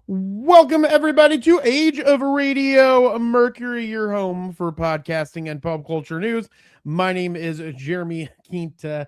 Welcome, everybody, to Age of Radio Mercury, your home for podcasting and pop culture news. My name is Jeremy Quintanilla,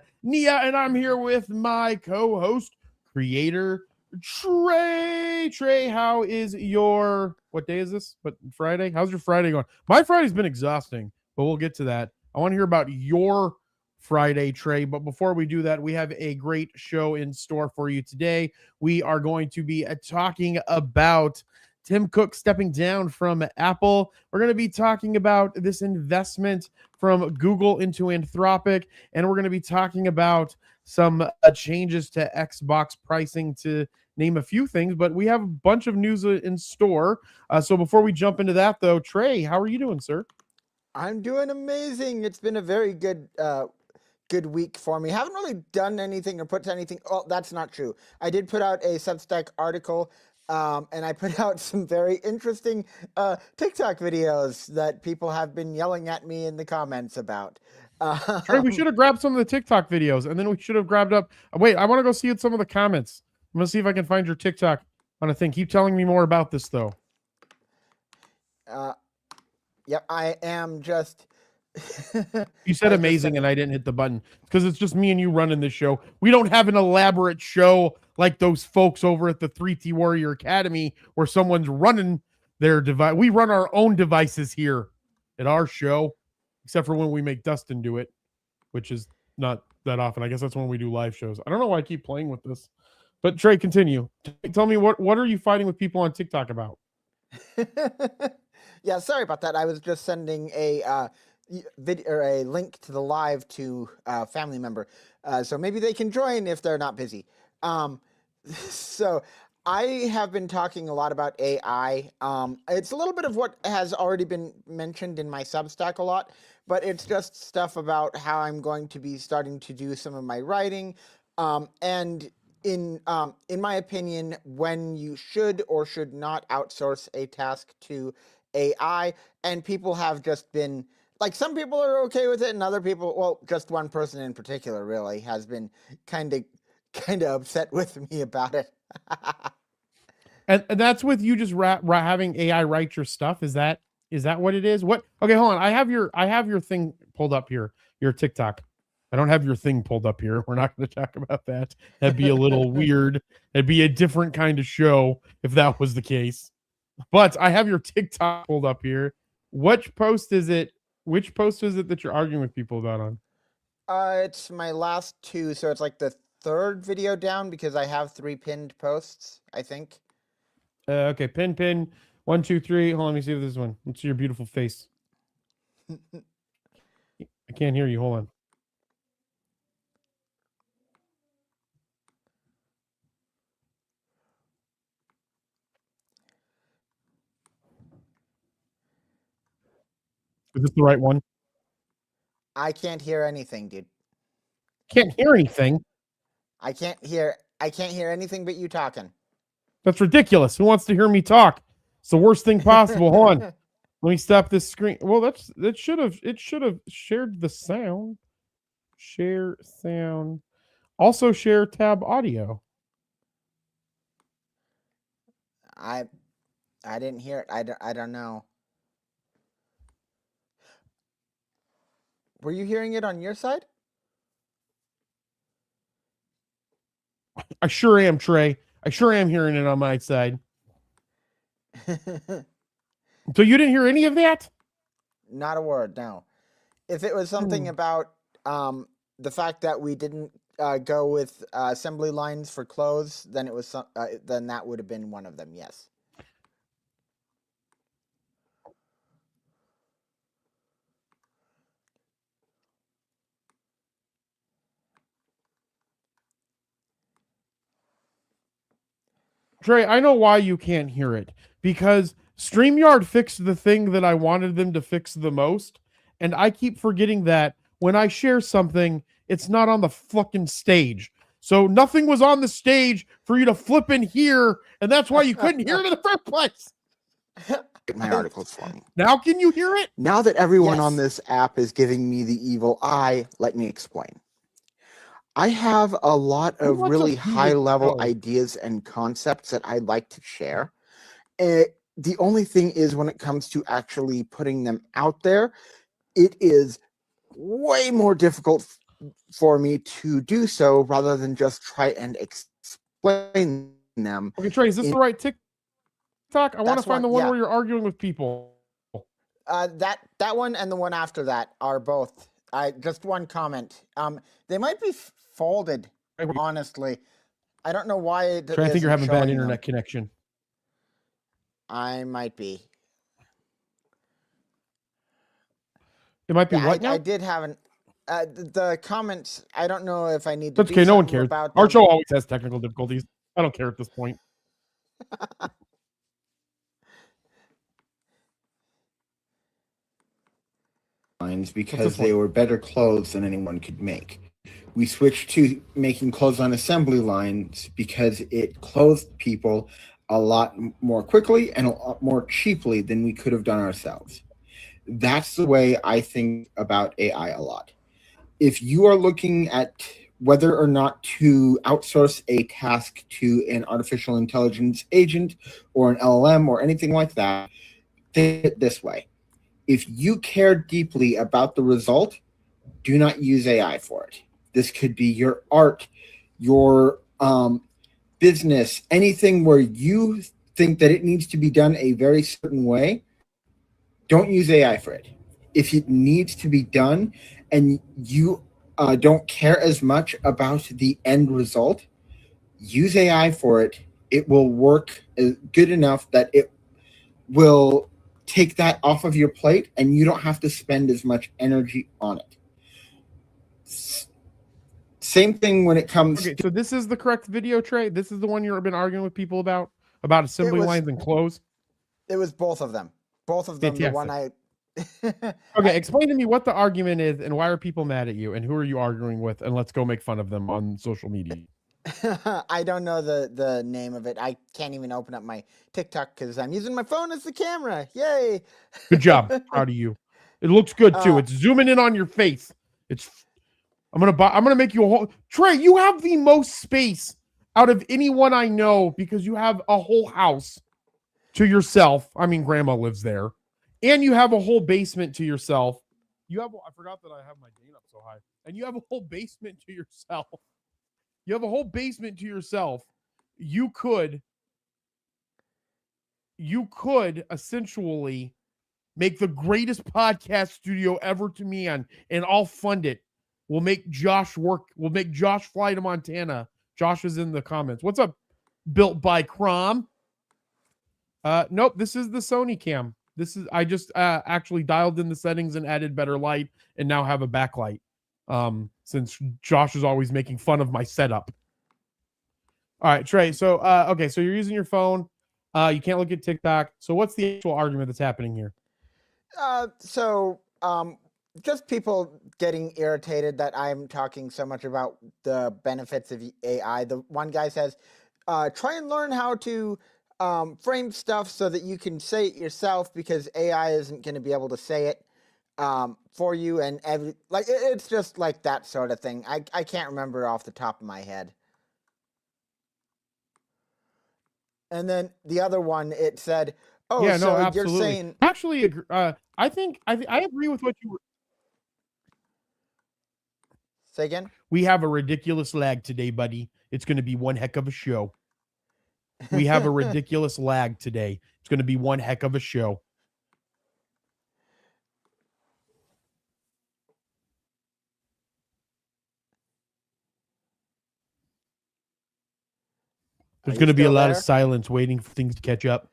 and I'm here with my co-host, creator, Trey. Trey, how is your... What day is this? What, Friday? How's your Friday going? My Friday's been exhausting, but we'll get to that. I want to hear about your Friday, Trey. But before we do that, we have a great show in store for you today. We are going to be talking about Tim Cook stepping down from Apple. We're going to be talking about this investment from Google into Anthropic, and we're going to be talking about some changes to Xbox pricing, to name a few things. But we have a bunch of news in store. So before we jump into that, though, Trey, how are you doing, sir? I'm doing amazing. It's been a very good week for me. Haven't really done anything or put anything. Oh, that's not true. I did put out a Substack article, and I put out some very interesting TikTok videos that people have been yelling at me in the comments about. Trey, we should have grabbed some of the TikTok videos, and then we should have grabbed up. Wait, I want to go see some of the comments. I'm going to see if I can find your TikTok on a thing. Keep telling me more about this, though. Yep, I am just... You said amazing, and I didn't hit the button because it's just me and you running this show. We don't have an elaborate show like those folks over at the 3T Warrior Academy where someone's running their device. We run our own devices here at our show, except for when we make Dustin do it, which is not that often. I guess that's when we do live shows. I don't know why I keep playing with this. But Trey, continue. Tell me, what are you fighting with people on TikTok about? Yeah, sorry about that. I was just sending a video or a link to the live to a family member, so maybe they can join if they're not busy. So I have been talking a lot about AI. It's a little bit of what has already been mentioned in my Substack a lot, but it's just stuff about how I'm going to be starting to do some of my writing, and in my opinion, when you should or should not outsource a task to AI. And people have just been like, some people are okay with it, and other people, well, just one person in particular really has been kind of upset with me about it. And that's with you just having AI write your stuff. Is that what it is? What? Okay, hold on. I have your thing pulled up here. Your TikTok. I don't have your thing pulled up here. We're not going to talk about that. That'd be a little weird. It'd be a different kind of show if that was the case. But I have your TikTok pulled up here. Which post is it that you're arguing with people about on? It's my last two, so it's like the third video down because I have 3 pinned posts, I think. Okay, pin. 1, 2, 3. Hold on, let me see if this one. Let's see your beautiful face. I can't hear you. Hold on. Is this the right one? I can't hear anything, dude. Can't hear anything? I can't hear anything but you talking. That's ridiculous. Who wants to hear me talk? It's the worst thing possible. Hold on. Let me stop this screen. Well, it should have shared the sound. Share sound. Also share tab audio. I didn't hear it. I don't know. Were you hearing it on your side? I sure am, Trey. I sure am hearing it on my side. So you didn't hear any of that? Not a word, no. If it was something about the fact that we didn't go with assembly lines for clothes, then it was then that would have been one of them, yes. Trey, I know why you can't hear it. Because StreamYard fixed the thing that I wanted them to fix the most. And I keep forgetting that when I share something, it's not on the fucking stage. So nothing was on the stage for you to flip in here. And that's why you couldn't hear it in the first place. My articles for me. Now can you hear it? Now that everyone on this app is giving me the evil eye, let me explain. I have a lot of really high-level ideas and concepts that I'd like to share, The only thing is, when it comes to actually putting them out there, it is way more difficult for me to do so rather than just try and explain them. Okay, Trey, is this the right TikTok? I want to find the one where you're arguing with people. That one and the one after that are both. Just one comment. They might be folded. Honestly, I don't know why it. Trey, I think you're having bad internet connection. I might be. It might be what now? I did have an. The comments. I don't know if I need to. That's okay. No one cares. Our show always has technical difficulties. I don't care at this point. Because they were better clothes than anyone could make. We switched to making clothes on assembly lines because it clothed people a lot more quickly and a lot more cheaply than we could have done ourselves. That's the way I think about AI a lot. If you are looking at whether or not to outsource a task to an artificial intelligence agent or an LLM or anything like that, think it this way. If you care deeply about the result, do not use AI for it. This could be your art, your business, anything where you think that it needs to be done a very certain way. Don't use AI for it. If it needs to be done and you don't care as much about the end result, use AI for it. It will work good enough that it will take that off of your plate and you don't have to spend as much energy on it. Same thing when it comes to... So this is the correct video, Trey? This is the one you've been arguing with people about assembly lines and clothes? It was both of them. Both of them. Fantastic. The one I... Okay, explain to me what the argument is and why are people mad at you and who are you arguing with, and let's go make fun of them on social media. I don't know the name of it. I can't even open up my TikTok because I'm using my phone as the camera. Yay! Good job. Proud of you. It looks good too. It's zooming in on your face. I'm gonna make you a whole... Trey, you have the most space out of anyone I know because you have a whole house to yourself. I mean, grandma lives there. And you have a whole basement to yourself. I forgot that I have my gain up so high. And you have a whole basement to yourself. You have a whole basement to yourself. You could essentially make the greatest podcast studio ever to me on, and I'll fund it. We'll make Josh work. We'll make Josh fly to Montana. Josh is in the comments. What's up? Built by Crom. Nope, this is the Sony cam. I just actually dialed in the settings and added better light and now have a backlight. Since Josh is always making fun of my setup. All right, Trey. So, okay, so you're using your phone. You can't look at TikTok. So what's the actual argument that's happening here? Just people getting irritated that I'm talking so much about the benefits of AI. The one guy says, try and learn how to frame stuff so that you can say it yourself because AI isn't going to be able to say it for you. And it's just like that sort of thing. I can't remember off the top of my head. And then the other one, it said, "Oh, yeah, so you're saying..." Actually, I think I agree with what you were. Say again? We have a ridiculous lag today, buddy. It's going to be one heck of a show. We have a ridiculous lag today. It's going to be one heck of a show. There's going to be a lot of silence waiting for things to catch up.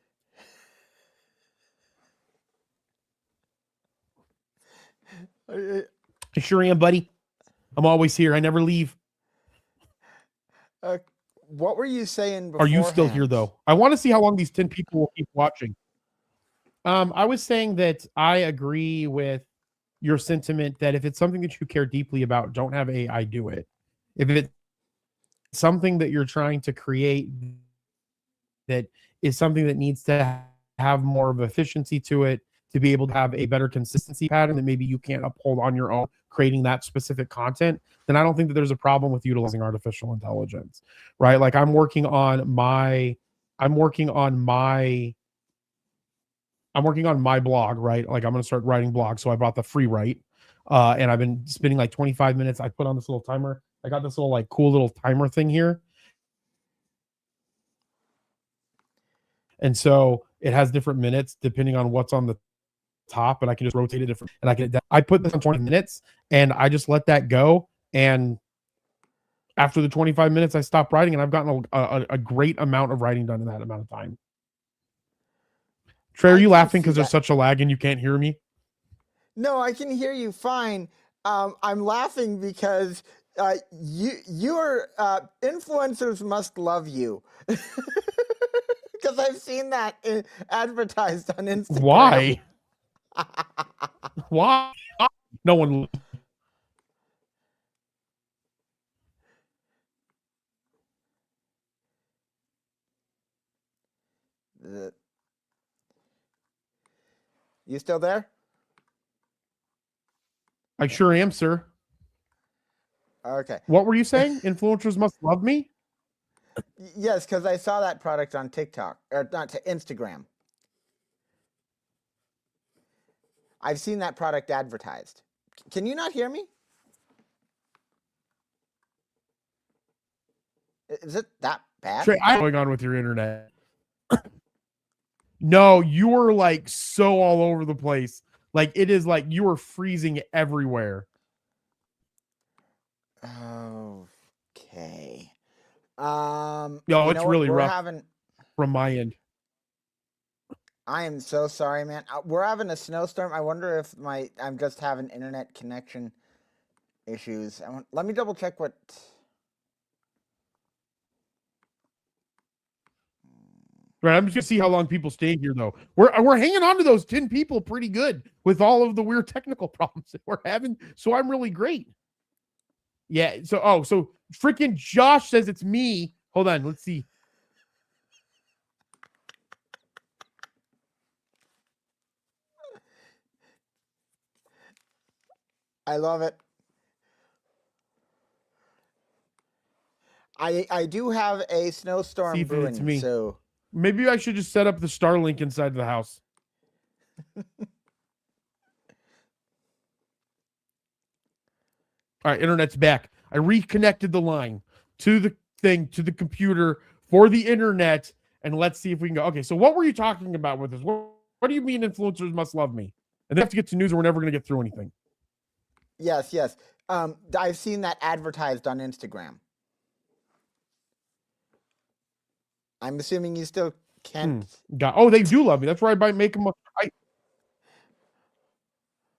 I sure am, buddy. I'm always here. I never leave. What were you saying beforehand? Are you still here, though? I want to see how long these 10 people will keep watching. I was saying that I agree with your sentiment that if it's something that you care deeply about, don't have AI do it. If it's something that you're trying to create that is something that needs to have more of efficiency to it, to be able to have a better consistency pattern that maybe you can't uphold on your own, creating that specific content, then I don't think that there's a problem with utilizing artificial intelligence, right? Like I'm working on my I'm working on my blog, right? Like I'm going to start writing blogs. So I bought the free write. And I've been spending like 25 minutes. I put on this little timer. I got this little like cool little timer thing here. And so it has different minutes depending on what's on the top, and I can just rotate it different. And I put this on 20 minutes and I just let that go. And after the 25 minutes, I stopped writing, and I've gotten a great amount of writing done in that amount of time. Trey, are you laughing because there's such a lag and you can't hear me? No, I can hear you fine. I'm laughing because your influencers must love you. Because I've seen that advertised on Instagram. Why? Why? No one. You still there? I sure am, sir. Okay. What were you saying? Influencers must love me? Yes, because I saw that product on TikTok, or not to Instagram. I've seen that product advertised. Can you not hear me? Is it that bad? Trey, what's going on with your internet? No, you are like so all over the place. Like it is like you are freezing everywhere. Okay. Yo, it's really rough from my end. I am so sorry, man. We're having a snowstorm. I wonder if I'm just having internet connection issues. Let me double check what. Right, I'm just gonna see how long people stay here, though. We're hanging on to those 10 people pretty good with all of the weird technical problems that we're having. So I'm really great. Yeah. So freaking Josh says it's me. Hold on. Let's see. I love it. I do have a snowstorm brewing, it's me. So maybe I should just set up the Starlink inside the house. All right, internet's back. I reconnected the line to the thing, to the computer for the internet, and let's see if we can go. Okay, so what were you talking about with this? What do you mean influencers must love me? And they have to get to news, or we're never going to get through anything. Yes. I've seen that advertised on Instagram. I'm assuming you still can't. Oh, they do love me. That's where I make them.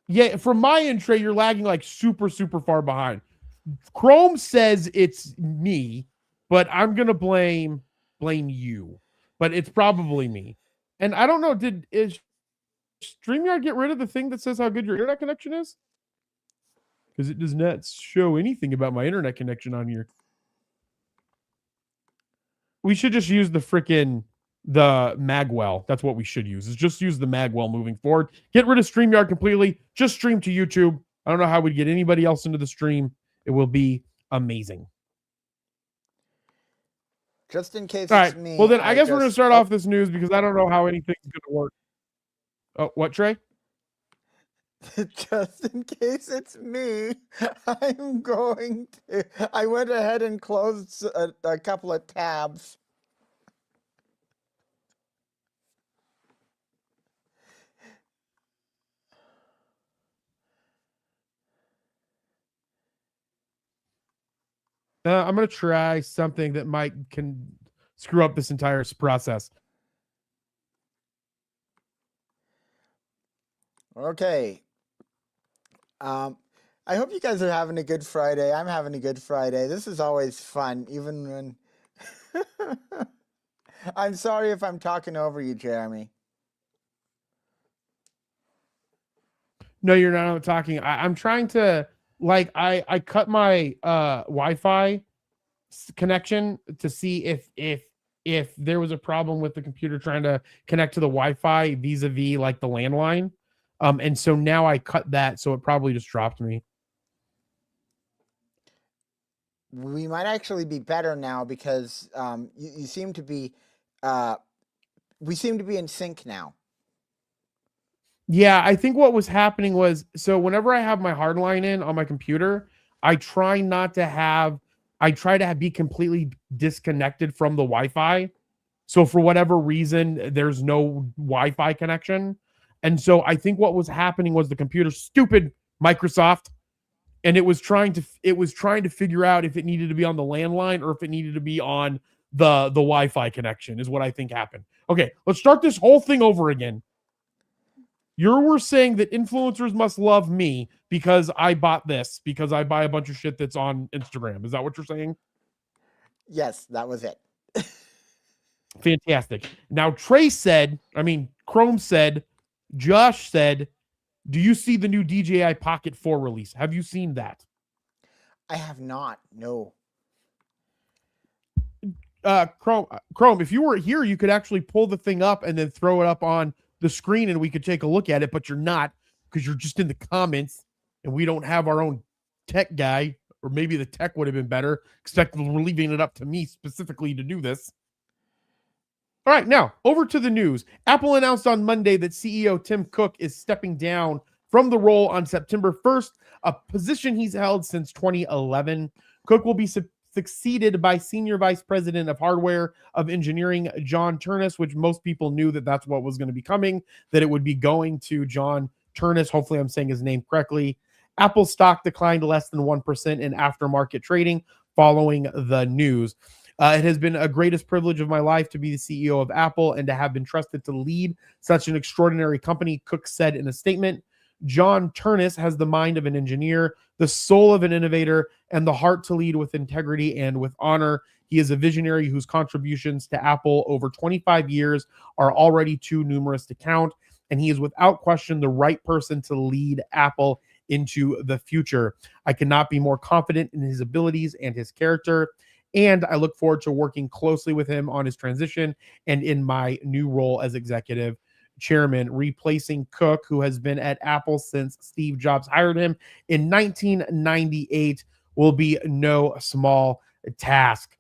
Yeah, from my end, Trey, you're lagging like super, super far behind. Chrome says it's me, but I'm gonna blame you. But it's probably me. And I don't know, is StreamYard get rid of the thing that says how good your internet connection is? Because it does not show anything about my internet connection on here. We should just use the Magwell. That's what we should use. Is just use the Magwell moving forward. Get rid of StreamYard completely. Just stream to YouTube. I don't know how we'd get anybody else into the stream. It will be amazing. Just in case it's me. Well, then I guess we're going to start off this news because I don't know how anything's going to work. Oh, what, Trey? Just in case it's me, I went ahead and closed a couple of tabs. I'm going to try something that can screw up this entire process. Okay. I hope you guys are having a good Friday. I'm having a good Friday. This is always fun, even when... I'm sorry if I'm talking over you, Jeremy. No, you're not talking. I'm trying to, like, I cut my Wi-Fi connection to see if there was a problem with the computer trying to connect to the Wi-Fi vis-a-vis like the landline. And so now I cut that, so it probably just dropped me. We might actually be better now because you seem to be we seem to be in sync now. Yeah, I think what was happening was, so whenever I have my hard line in on my computer, I try not to have, I try to be completely disconnected from the Wi-Fi. So for whatever reason, there's no Wi-Fi connection. And so I think what was happening was the computer, stupid Microsoft, and it was trying to figure out if it needed to be on the landline or if it needed to be on the Wi-Fi connection, is what I think happened. Okay, let's start this whole thing over again. You were saying that influencers must love me because I bought this, because I buy a bunch of shit that's on Instagram. Is that what you're saying? Yes, that was it. Fantastic. Now, Chrome said, Josh said, do you see the new DJI Pocket 4 release? Have you seen that? I have not. No. Chrome, if you were here, you could actually pull the thing up and then throw it up on the screen and we could take a look at it, but you're not, because you're just in the comments and we don't have our own tech guy, or maybe the tech would have been better, except we're leaving it up to me specifically to do this. All right, now over to the news. Apple announced on Monday that CEO Tim Cook is stepping down from the role on September 1st, a position he's held since 2011. Cook will be succeeded by Senior Vice President of Hardware of Engineering, John Turnus, which most people knew that that's what was going to be coming, that it would be going to John Turnus. Hopefully I'm saying his name correctly. Apple stock declined less than 1% in aftermarket trading following the news. It has been a greatest privilege of my life to be the CEO of Apple and to have been trusted to lead such an extraordinary company, Cook said in a statement. John Turnus has the mind of an engineer, the soul of an innovator, and the heart to lead with integrity and with honor. He is a visionary whose contributions to Apple over 25 years are already too numerous to count, and he is without question the right person to lead Apple into the future. I cannot be more confident in his abilities and his character, and I look forward to working closely with him on his transition and in my new role as executive chairman, replacing Cook, who has been at Apple since Steve Jobs hired him in 1998, will be no small task.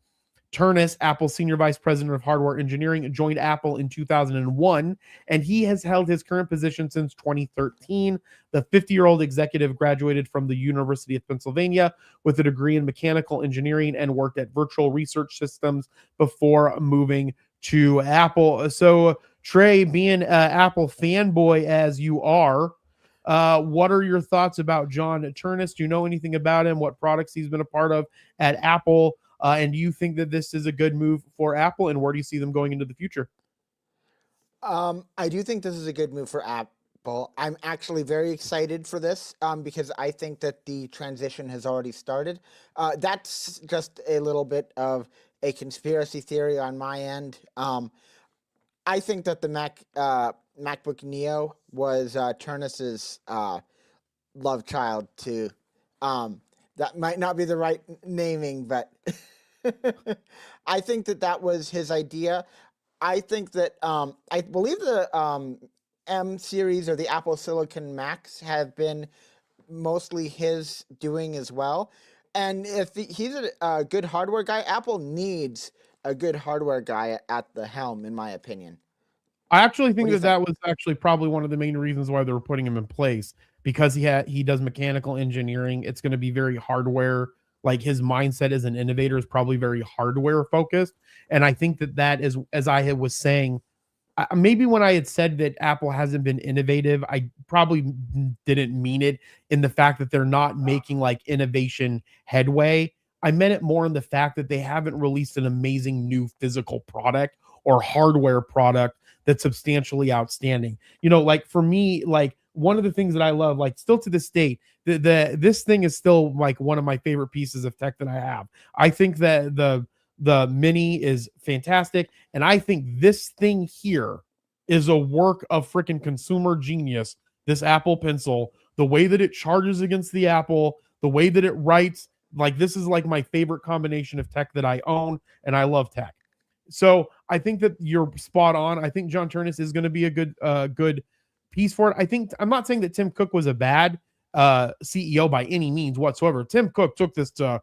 Turnus, Apple's Senior Vice President of Hardware Engineering, joined Apple in 2001, and he has held his current position since 2013. The 50-year-old executive graduated from the University of Pennsylvania with a degree in mechanical engineering and worked at Virtual Research Systems before moving to Apple. So, Trey, being an Apple fanboy as you are, what are your thoughts about John Turnus? Do you know anything about him? What products he's been a part of at Apple? And do you think that this is a good move for Apple? And where do you see them going into the future? I do think this is a good move for Apple. I'm actually very excited for this because I think that the transition has already started. That's just a little bit of a conspiracy theory on my end. I think that the MacBook Neo was Turnus's love child too. That might not be the right naming, but I think that that was his idea. I think that I believe the M series or the Apple Silicon Macs have been mostly his doing as well. And if he's a good hardware guy, Apple needs a good hardware guy at the helm, in my opinion. I actually think that was actually probably one of the main reasons why they were putting him in place, because he does mechanical engineering. It's going to be very hardware. Like, his mindset as an innovator is probably very hardware focused. And I think that is, as I was saying, maybe when I had said that Apple hasn't been innovative, I probably didn't mean it in the fact that they're not making like innovation headway. I meant it more in the fact that they haven't released an amazing new physical product or hardware product that's substantially outstanding. You know, like for me, like one of the things that I love, like still to this day, this thing is still like one of my favorite pieces of tech that I have. I think that the Mini is fantastic, and I think this thing here is a work of freaking consumer genius. This Apple Pencil, the way that it charges against the Apple, the way that it writes, like this is like my favorite combination of tech that I own, and I love tech. So I think that you're spot on. I think John Turnus is going to be a good piece for it. I think I'm not saying that Tim Cook was a bad CEO by any means whatsoever. Tim Cook took this to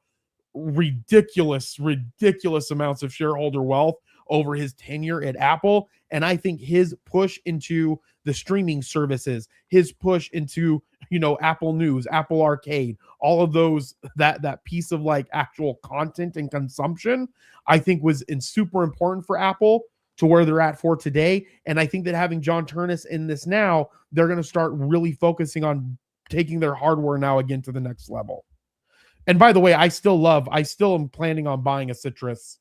ridiculous amounts of shareholder wealth over his tenure at Apple. And I think his push into the streaming services, his push into, Apple News, Apple Arcade, all of those, that piece of like actual content and consumption, I think was super important for Apple to where they're at for today. And I think that having John Turnus in this now, they're going to start really focusing on taking their hardware now again to the next level. And by the way, I still am planning on buying a Citrus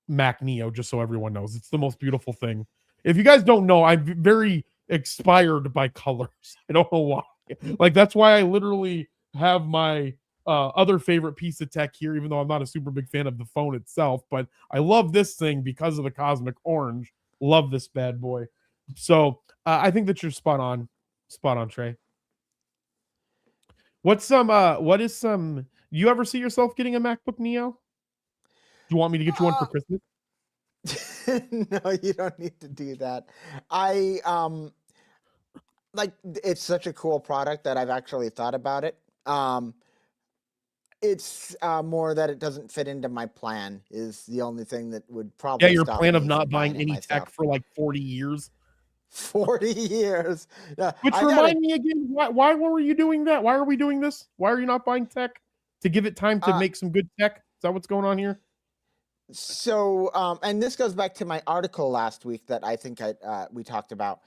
Mac Neo, just so everyone knows. It's the most beautiful thing. If you guys don't know, I'm very expired by colors. I don't know why. Like, that's why I literally have my other favorite piece of tech here, even though I'm not a super big fan of the phone itself. But I love this thing because of the cosmic orange. Love this bad boy. So I think that you're spot on, Trey. You ever see yourself getting a MacBook Neo? Do you want me to get you one for Christmas? No, you don't need to do that. I like, it's such a cool product that I've actually thought about it. It's more that it doesn't fit into my plan is the only thing that would probably your stop plan me of not from buying any myself. tech for like 40 years. 40 years. Which remind me again, why were you doing that? Why are we doing this? Why are you not buying tech? To give it time to make some good tech? Is that what's going on here? So, and this goes back to my article last week that I think we talked about.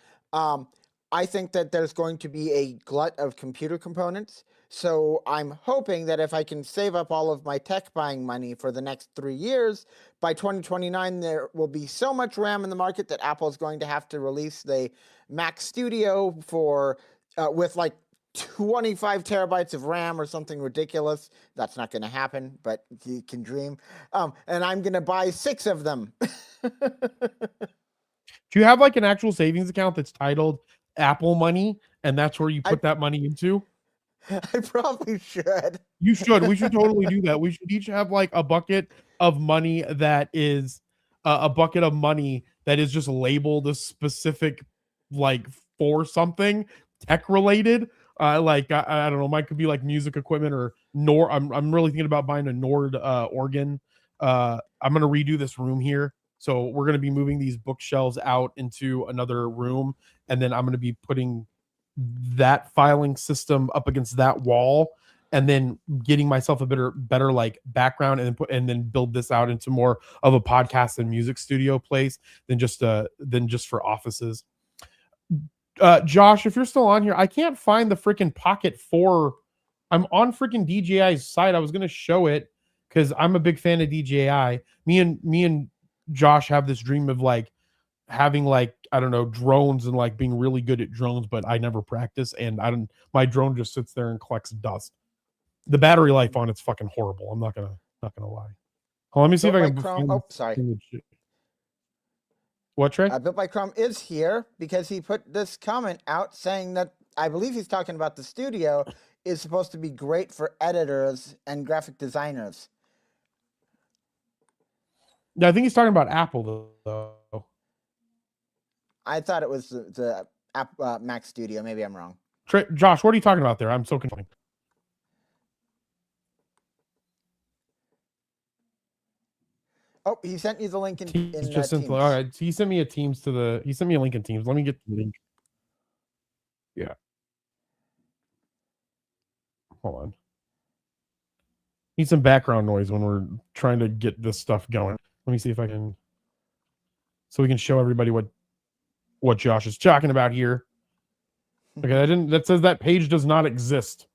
I think that there's going to be a glut of computer components. So I'm hoping that if I can save up all of my tech buying money for the next 3 years, by 2029, there will be so much RAM in the market that Apple is going to have to release the Mac Studio for with like 25 terabytes of RAM or something ridiculous. That's not going to happen, but you can dream. And I'm going to buy 6 of them. Do you have like an actual savings account that's titled Apple Money, and that's where you put that money into? I probably should. You should. We should totally do that. We should each have like a bucket of money that is just labeled a specific, like, for something tech related. Like I don't know, mine could be like music equipment or Nord. I'm really thinking about buying a Nord organ. I'm gonna redo this room here. So we're going to be moving these bookshelves out into another room, and then I'm going to be putting that filing system up against that wall, and then getting myself a better like background, and then build this out into more of a podcast and music studio place than just for offices. Josh, if you're still on here, I can't find the freaking Pocket 4. I'm on freaking DJI's site. I was going to show it because I'm a big fan of DJI. Me and Josh have this dream of like having like, I don't know, drones and like being really good at drones, but I never practice, and my drone just sits there and collects dust. The battery life on it's fucking horrible. I'm not gonna lie. Well, let me see if I can sorry. What, Trey? Built by Chrome is here because he put this comment out saying that, I believe he's talking about the studio, is supposed to be great for editors and graphic designers. Yeah, I think he's talking about Apple though. I thought it was the Mac Studio. Maybe I'm wrong. Josh, what are you talking about there? I'm so confused. Oh, he sent you the link in Teams. All right, he sent me a link in Teams. Let me get the link. Yeah. Hold on. Need some background noise when we're trying to get this stuff going. Let me see if I can, so we can show everybody what Josh is talking about here. Okay, that says that page does not exist.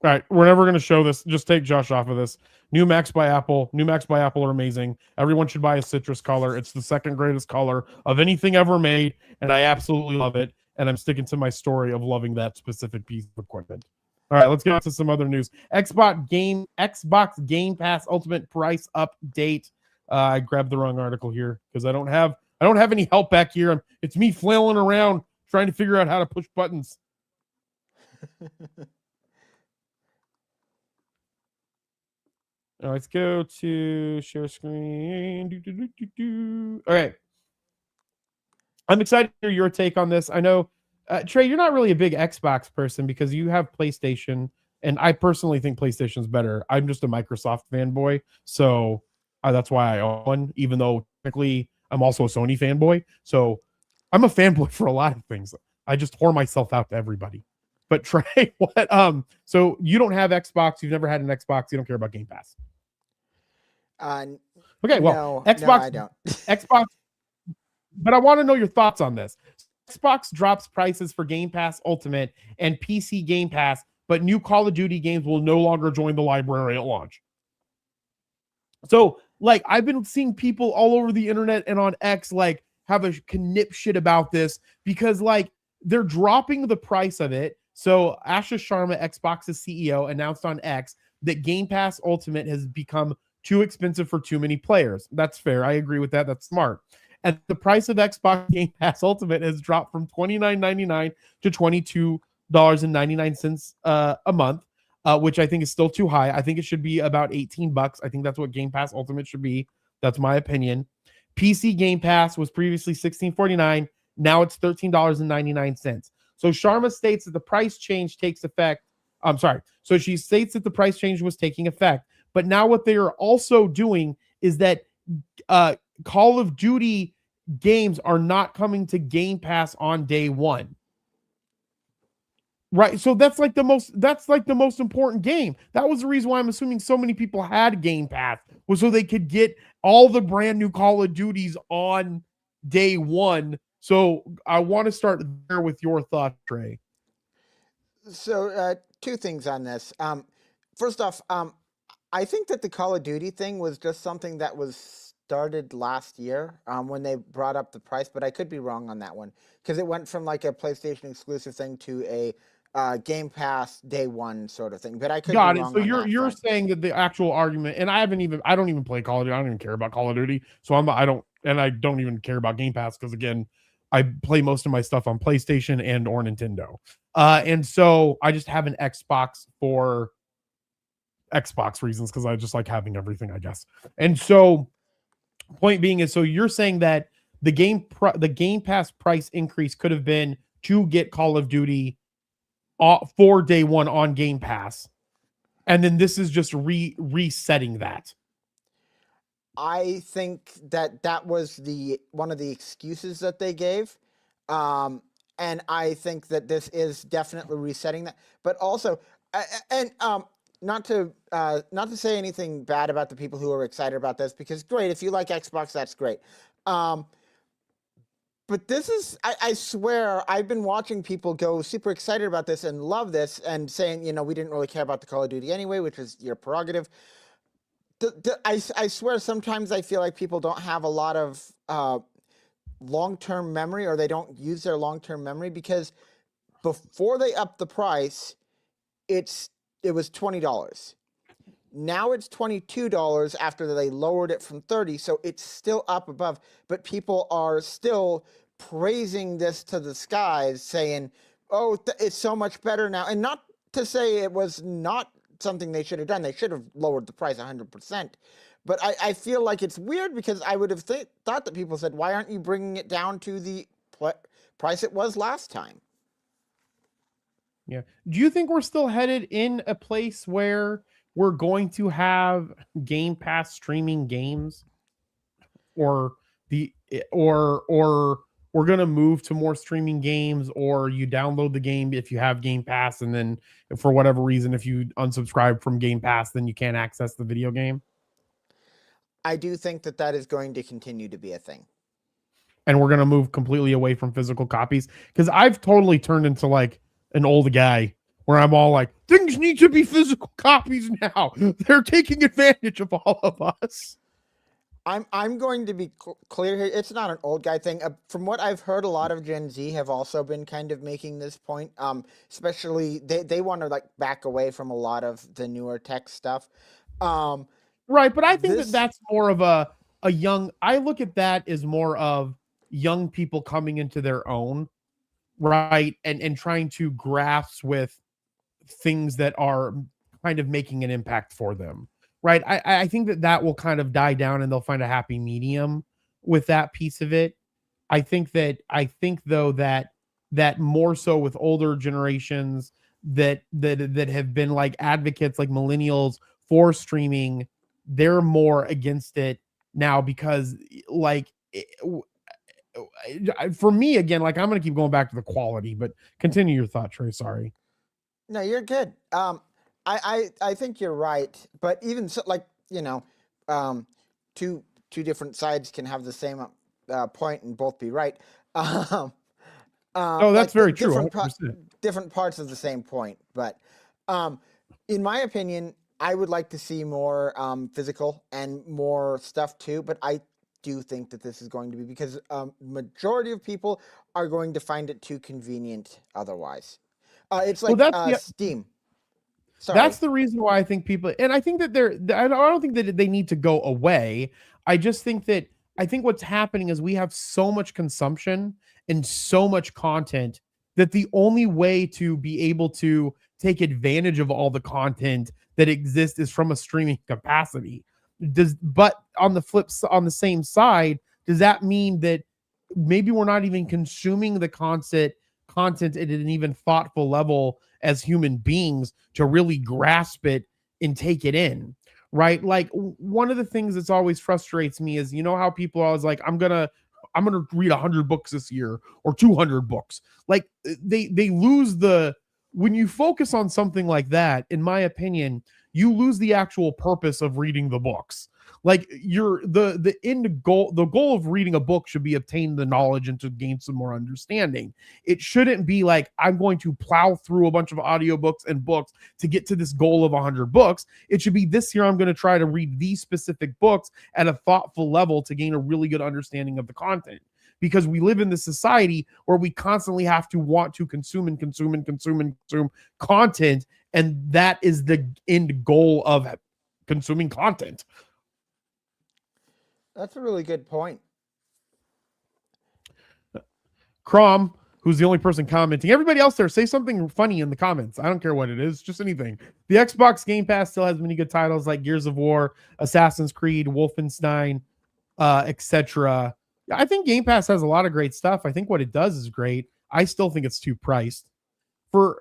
All right, we're never going to show this. Just take Josh off of this. New Macs by Apple are amazing. Everyone should buy a citrus color. It's the second greatest color of anything ever made, and I absolutely love it. And I'm sticking to my story of loving that specific piece of equipment. All right, let's get into some other news. Xbox Game Pass Ultimate Price Update. I grabbed the wrong article here because I don't have any help back here. It's me flailing around trying to figure out how to push buttons. All right, let's go to share screen. All right. I'm excited to hear your take on this. I know, Trey, you're not really a big Xbox person because you have PlayStation, and I personally think PlayStation's better. I'm just a Microsoft fanboy, so That's why I own one, even though technically I'm also a Sony fanboy. So I'm a fanboy for a lot of things. I just whore myself out to everybody. But Trey, what? So you don't have Xbox. You've never had an Xbox. You don't care about Game Pass. Okay, well, no, Xbox, no, I don't. Xbox. But I want to know your thoughts on this. Xbox drops prices for Game Pass Ultimate and PC Game Pass, but new Call of Duty games will no longer join the library at launch. So, like, I've been seeing people all over the internet and on X, like, have a knip shit about this because, like, they're dropping the price of it. So, Ashish Sharma, Xbox's CEO, announced on X that Game Pass Ultimate has become too expensive for too many players. That's fair. I agree with that. That's smart. And the price of Xbox Game Pass Ultimate has dropped from $29.99 to $22.99 a month, which I think is still too high. I think it should be about $18. I think that's what Game Pass Ultimate should be. That's my opinion. PC Game Pass was previously $16.49. Now it's $13.99. So Sharma states that the price change takes effect. I'm sorry. So she states that the price change was taking effect. But now what they are also doing is that Call of Duty games are not coming to Game Pass on day one. Right. So that's like the most important game. That was the reason why I'm assuming so many people had Game Pass, was so they could get all the brand new Call of Duties on day one. So I want to start there with your thoughts, Trey. So two things on this. First off, I think that the Call of Duty thing was just something that was started last year when they brought up the price, but I could be wrong on that one because it went from like a PlayStation exclusive thing to a Game Pass day one sort of thing. But I could be wrong. So you're saying that the actual argument, and I don't even play Call of Duty. I don't even care about Call of Duty. So I don't even care about Game Pass because again, I play most of my stuff on PlayStation and or Nintendo. And so I just have an Xbox for Xbox reasons because I just like having everything, I guess. And so point being is, so you're saying that the Game Pass price increase could have been to get Call of Duty for day one on Game Pass, and then this is just resetting that. I think that was one of the excuses that they gave, and I think that this is definitely resetting that. But also, not to say anything bad about the people who are excited about this, because great, if you like Xbox, that's great. But this is, I swear, I've been watching people go super excited about this and love this and saying, we didn't really care about the Call of Duty anyway, which is your prerogative. I swear sometimes I feel like people don't have a lot of long-term memory, or they don't use their long-term memory, because before they upped the price, it was $20. Now it's $22 after they lowered it from $30, so it's still up above. But people are still praising this to the skies, saying, "Oh, it's so much better now." And not to say it was not something they should have done. They should have lowered the price 100%. But I feel like it's weird because I would have thought that people said, "Why aren't you bringing it down to the price it was last time?" Yeah. Do you think we're still headed in a place where we're going to have Game Pass streaming games, or we're going to move to more streaming games, or you download the game if you have Game Pass, and then for whatever reason, if you unsubscribe from Game Pass, then you can't access the video game? I do think that is going to continue to be a thing. And we're going to move completely away from physical copies, because I've totally turned into like an old guy where I'm all like, things need to be physical copies now. They're taking advantage of all of us. I'm going to be clear here. It's not an old guy thing. From what I've heard, a lot of Gen Z have also been kind of making this point. Especially they want to like back away from a lot of the newer tech stuff. Right, but I think that's more of a young. I look at that as more of young people coming into their own, right, and trying to grasp with things that are kind of making an impact for them, right? I think that will kind of die down, and they'll find a happy medium with that piece of it. I think though that more so with older generations that have been like advocates, like millennials, for streaming, they're more against it now because like for me again, like I'm gonna keep going back to the quality, but continue your thought, Trey. Sorry. No, you're good. I think you're right, but even so, like, two different sides can have the same point and both be right. Oh, that's like very true. different parts of the same point, but in my opinion, I would like to see more physical and more stuff too. But I do think that this is going to be because majority of people are going to find it too convenient otherwise. It's like Steam. Sorry. That's the reason why I think people, and I think that I don't think that they need to go away. I just think that what's happening is we have so much consumption and so much content that the only way to be able to take advantage of all the content that exists is from a streaming capacity. But on the same side, does that mean that maybe we're not even consuming the content at an even thoughtful level as human beings to really grasp it and take it in, right? Like one of the things that's always frustrates me is, how people are always like, I'm gonna read 100 books this year or 200 books. Like they lose when you focus on something like that, in my opinion, you lose the actual purpose of reading the books. Like the end goal, the goal of reading a book should be obtain the knowledge and to gain some more understanding. It shouldn't be like, I'm going to plow through a bunch of audiobooks and books to get to this goal of 100 books. It should be this year, I'm going to try to read these specific books at a thoughtful level to gain a really good understanding of the content. Because we live in this society where we constantly have to want to consume content. And that is the end goal of consuming content. That's a really good point. Crom, who's the only person commenting. Everybody else there, say something funny in the comments. I don't care what it is, just anything. The Xbox Game Pass still has many good titles like Gears of War, Assassin's Creed, Wolfenstein, etc. I think Game Pass has a lot of great stuff. I think what it does is great. I still think it's too priced. That's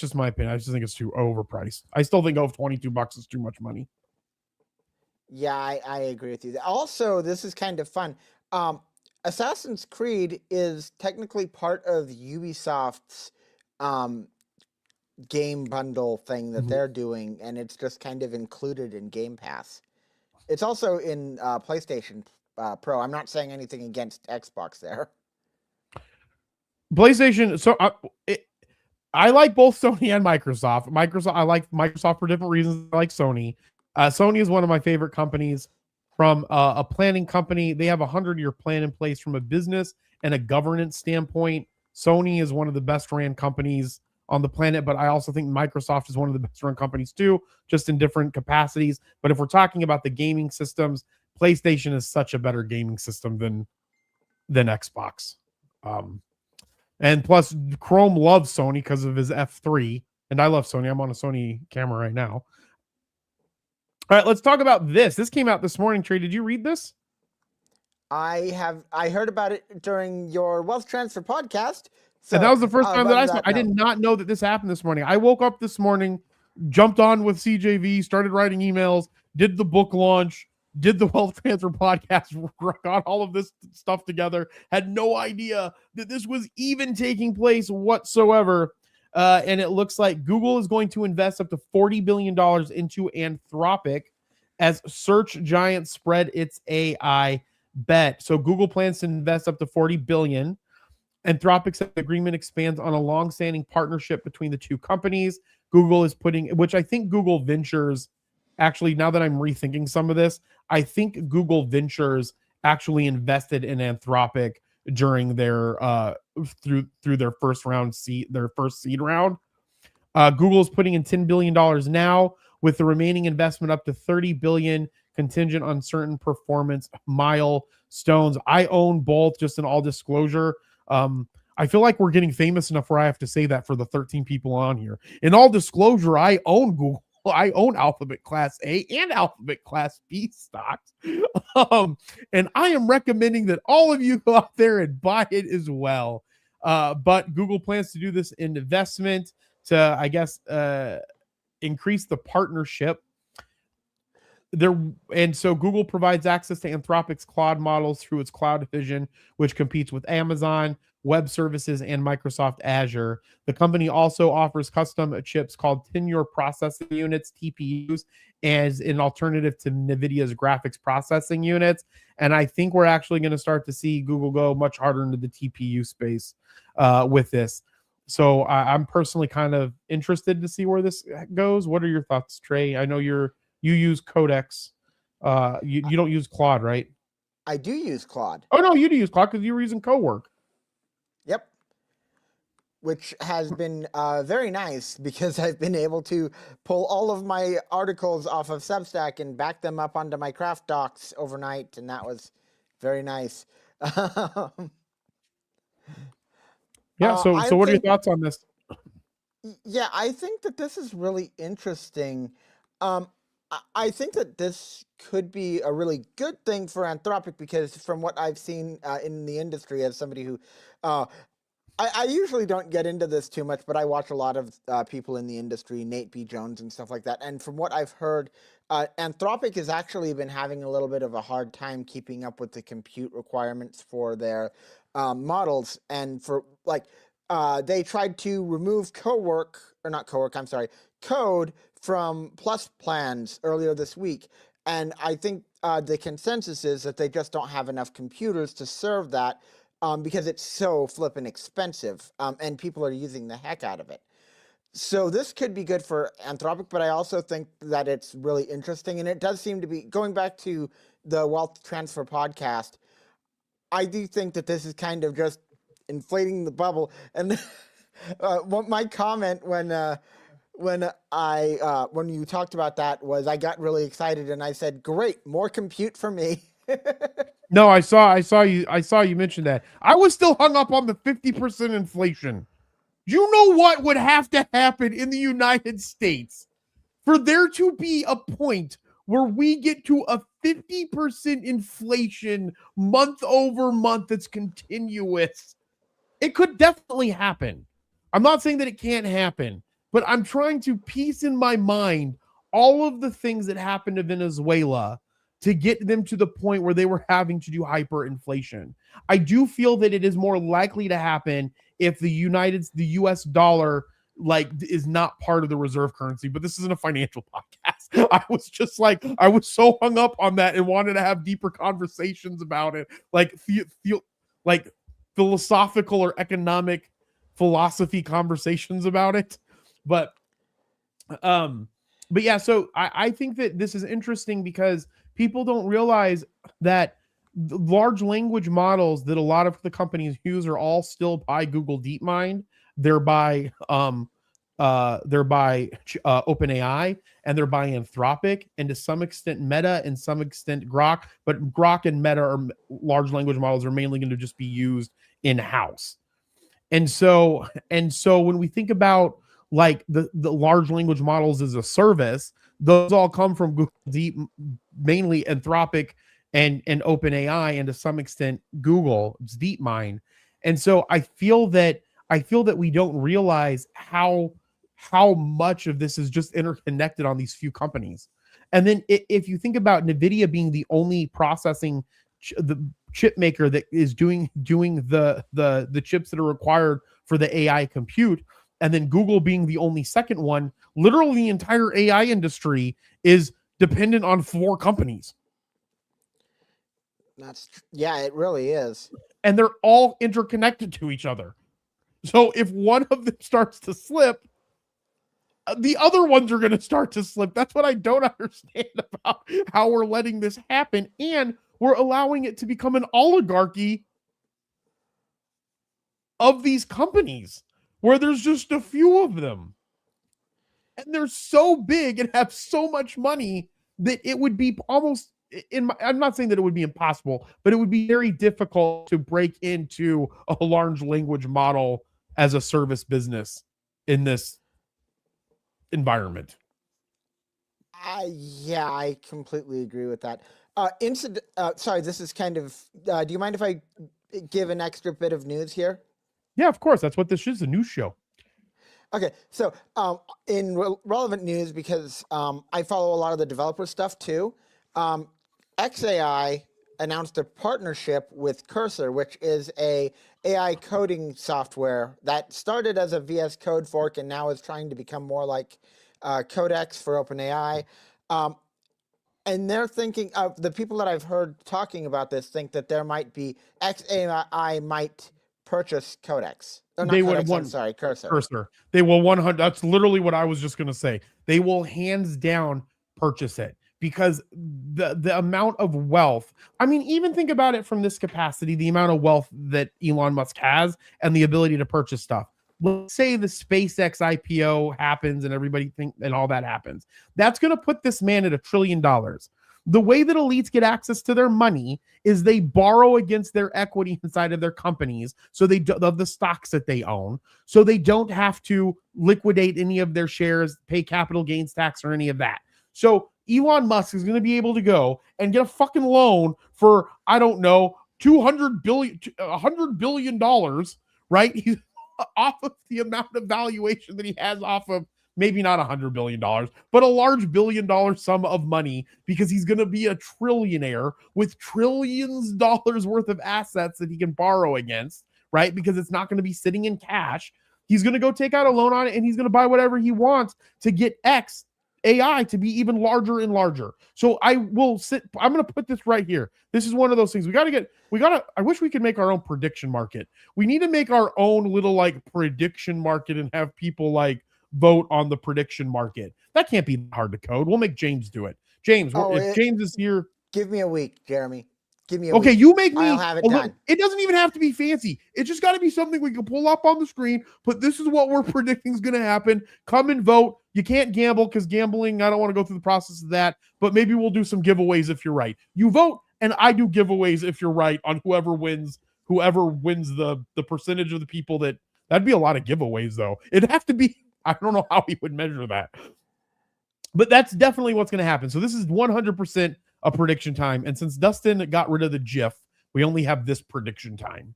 just my opinion. I just think it's too overpriced. I still think $22 is too much money. Yeah, I agree with you. Also, this is kind of fun. Assassin's Creed is technically part of Ubisoft's game bundle thing that they're doing, and it's just kind of included in Game Pass. It's also in PlayStation Pro. I'm not saying anything against Xbox there. PlayStation. So I like both Sony and Microsoft. I like Microsoft for different reasons. I like Sony. Sony is one of my favorite companies from a planning company. They have a 100-year plan in place from a business and a governance standpoint. Sony is one of the best ran companies on the planet, but I also think Microsoft is one of the best run companies too, just in different capacities. But if we're talking about the gaming systems, PlayStation is such a better gaming system than Xbox. And plus Chrome loves Sony because of his F3, and I love Sony. I'm on a Sony camera right now. All right, let's talk about this. This came out this morning, Trey. Did you read this? I heard about it during your Wealth Transfer podcast. So, and that was the first time that I saw it. I did not know that this happened this morning. I woke up this morning, jumped on with CJV, started writing emails, did the book launch, did the Wealth Transfer podcast, got all of this stuff together, had no idea that this was even taking place whatsoever. And it looks like Google is going to invest up to $40 billion into Anthropic as search giant spread its AI bet. So Google plans to invest up to $40 billion. Anthropic's agreement expands on a long-standing partnership between the two companies. Google is which I think Google Ventures, actually, now that I'm rethinking some of this, I think Google Ventures actually invested in Anthropic during their through their first seed round. Google is putting in $10 billion now, with the remaining investment up to $30 billion, contingent on certain performance milestones. I own both, just in all disclosure. I feel like we're getting famous enough where I have to say that for the 13 people on here. In all disclosure, I own Google. I own Alphabet Class A and Alphabet Class B stocks. And I am recommending that all of you go out there and buy it as well. But Google plans to do this investment to, I guess, increase the partnership so Google provides access to Anthropic's Claude models through its Cloud division, which competes with Amazon Web Services and Microsoft Azure. The company also offers custom chips called Tenure Processing Units, TPUs, as an alternative to NVIDIA's graphics processing units. And I think we're actually going to start to see Google go much harder into the TPU space with this. So I'm personally kind of interested to see where this goes. What are your thoughts, Trey? I know you use Codex. You don't use Claude, right? I do use Claude. Oh no, you do use Claude because you were using CoWork. Yep. Which has been very nice because I've been able to pull all of my articles off of Substack and back them up onto my craft docs overnight, and that was very nice. Yeah. So what are your thoughts on this? Yeah, I think that this is really interesting. I think that this could be a really good thing for Anthropic because from what I've seen in the industry as somebody who, I usually don't get into this too much, but I watch a lot of people in the industry, Nate B. Jones and stuff like that. And from what I've heard, Anthropic has actually been having a little bit of a hard time keeping up with the compute requirements for their models. And for they tried to remove code from Plus plans earlier this week. And I think the consensus is that they just don't have enough computers to serve that because it's so flippin' expensive and people are using the heck out of it. So this could be good for Anthropic, but I also think that it's really interesting. And it does seem to be, going back to the Wealth Transfer podcast, I do think that this is kind of just inflating the bubble. And my comment when you talked about that was I got really excited and I said, "Great, more compute for me." No, I saw you mention that. I was still hung up on the 50% inflation. You know what would have to happen in the United States for there to be a point where we get to a 50% inflation month over month that's continuous? It could definitely happen. I'm not saying that it can't happen, but I'm trying to piece in my mind all of the things that happened to Venezuela to get them to the point where they were having to do hyperinflation. I do feel that it is more likely to happen if the US dollar is not part of the reserve currency, but this isn't a financial podcast. I was so hung up on that and wanted to have deeper conversations about it, like philosophical or economic philosophy conversations about it. But yeah, so I think that this is interesting because people don't realize that the large language models that a lot of the companies use are all still by Google DeepMind. They're by OpenAI, and they're by Anthropic, and to some extent Meta, and some extent Grok. But Grok and Meta are large language models are mainly going to just be used in-house. And so when we think about like the large language models as a service, those all come from Google Deep, mainly Anthropic and OpenAI, and to some extent Google's DeepMind. And so I feel that we don't realize how much of this is just interconnected on these few companies. And then if you think about NVIDIA being the only processing the chip maker that is doing the chips that are required for the AI compute, and then Google being the only second one, literally the entire AI industry is dependent on 4 companies. Yeah, it really is. And they're all interconnected to each other. So if one of them starts to slip, the other ones are going to start to slip. That's what I don't understand about how we're letting this happen. And we're allowing it to become an oligarchy of these companies where there's just a few of them. And they're so big and have so much money that it would be almost, I'm not saying that it would be impossible, but it would be very difficult to break into a large language model as a service business in this environment. Yeah, I completely agree with that. Sorry, this is kind of, do you mind if I give an extra bit of news here? Yeah, of course. That's what this is, a news show. Okay, so in relevant news, because I follow a lot of the developer stuff too, XAI announced a partnership with Cursor, which is a AI coding software that started as a VS Code fork and now is trying to become more like Codex for OpenAI. And they're thinking of the people that I've heard talking about this think that there might be XAI might purchase Codex. Or not They Codex, would I'm sorry, Cursor. Cursor. They will 100. That's literally what I was just going to say. They will hands down purchase it because the amount of wealth. I mean, even think about it from this capacity, the amount of wealth that Elon Musk has and the ability to purchase stuff. Let's say the SpaceX IPO happens and everybody think and all that happens. That's going to put this man at $1 trillion. The way that elites get access to their money is they borrow against their equity inside of their companies, so they of the stocks that they own, so they don't have to liquidate any of their shares, pay capital gains tax or any of that. So Elon Musk is going to be able to go and get a fucking loan for, I don't know, $100 billion, right? He's off of the amount of valuation that he has off of maybe not $100 billion, but a large $1 billion sum of money because he's going to be a trillionaire with trillions of dollars worth of assets that he can borrow against, right? Because it's not going to be sitting in cash. He's going to go take out a loan on it and he's going to buy whatever he wants to get X AI to be even larger and larger. So I'm going to put this right here. This is one of those things I wish we could make our own prediction market. We need to make our own little like prediction market and have people like vote on the prediction market. That can't be hard to code. We'll make James do it. James, if James is here. Give me a week, Jeremy. Give me a week. Okay, you make me. I'll have it done. It doesn't even have to be fancy. It's just got to be something we can pull up on the screen. But this is what we're predicting is going to happen. Come and vote. You can't gamble because gambling, I don't want to go through the process of that. But maybe we'll do some giveaways if you're right. You vote, and I do giveaways if you're right on whoever wins the percentage of the people that'd be a lot of giveaways, though. It'd have to be, I don't know how he would measure that. But that's definitely what's going to happen. So this is 100% a prediction time. And since Dustin got rid of the GIF, we only have this prediction time.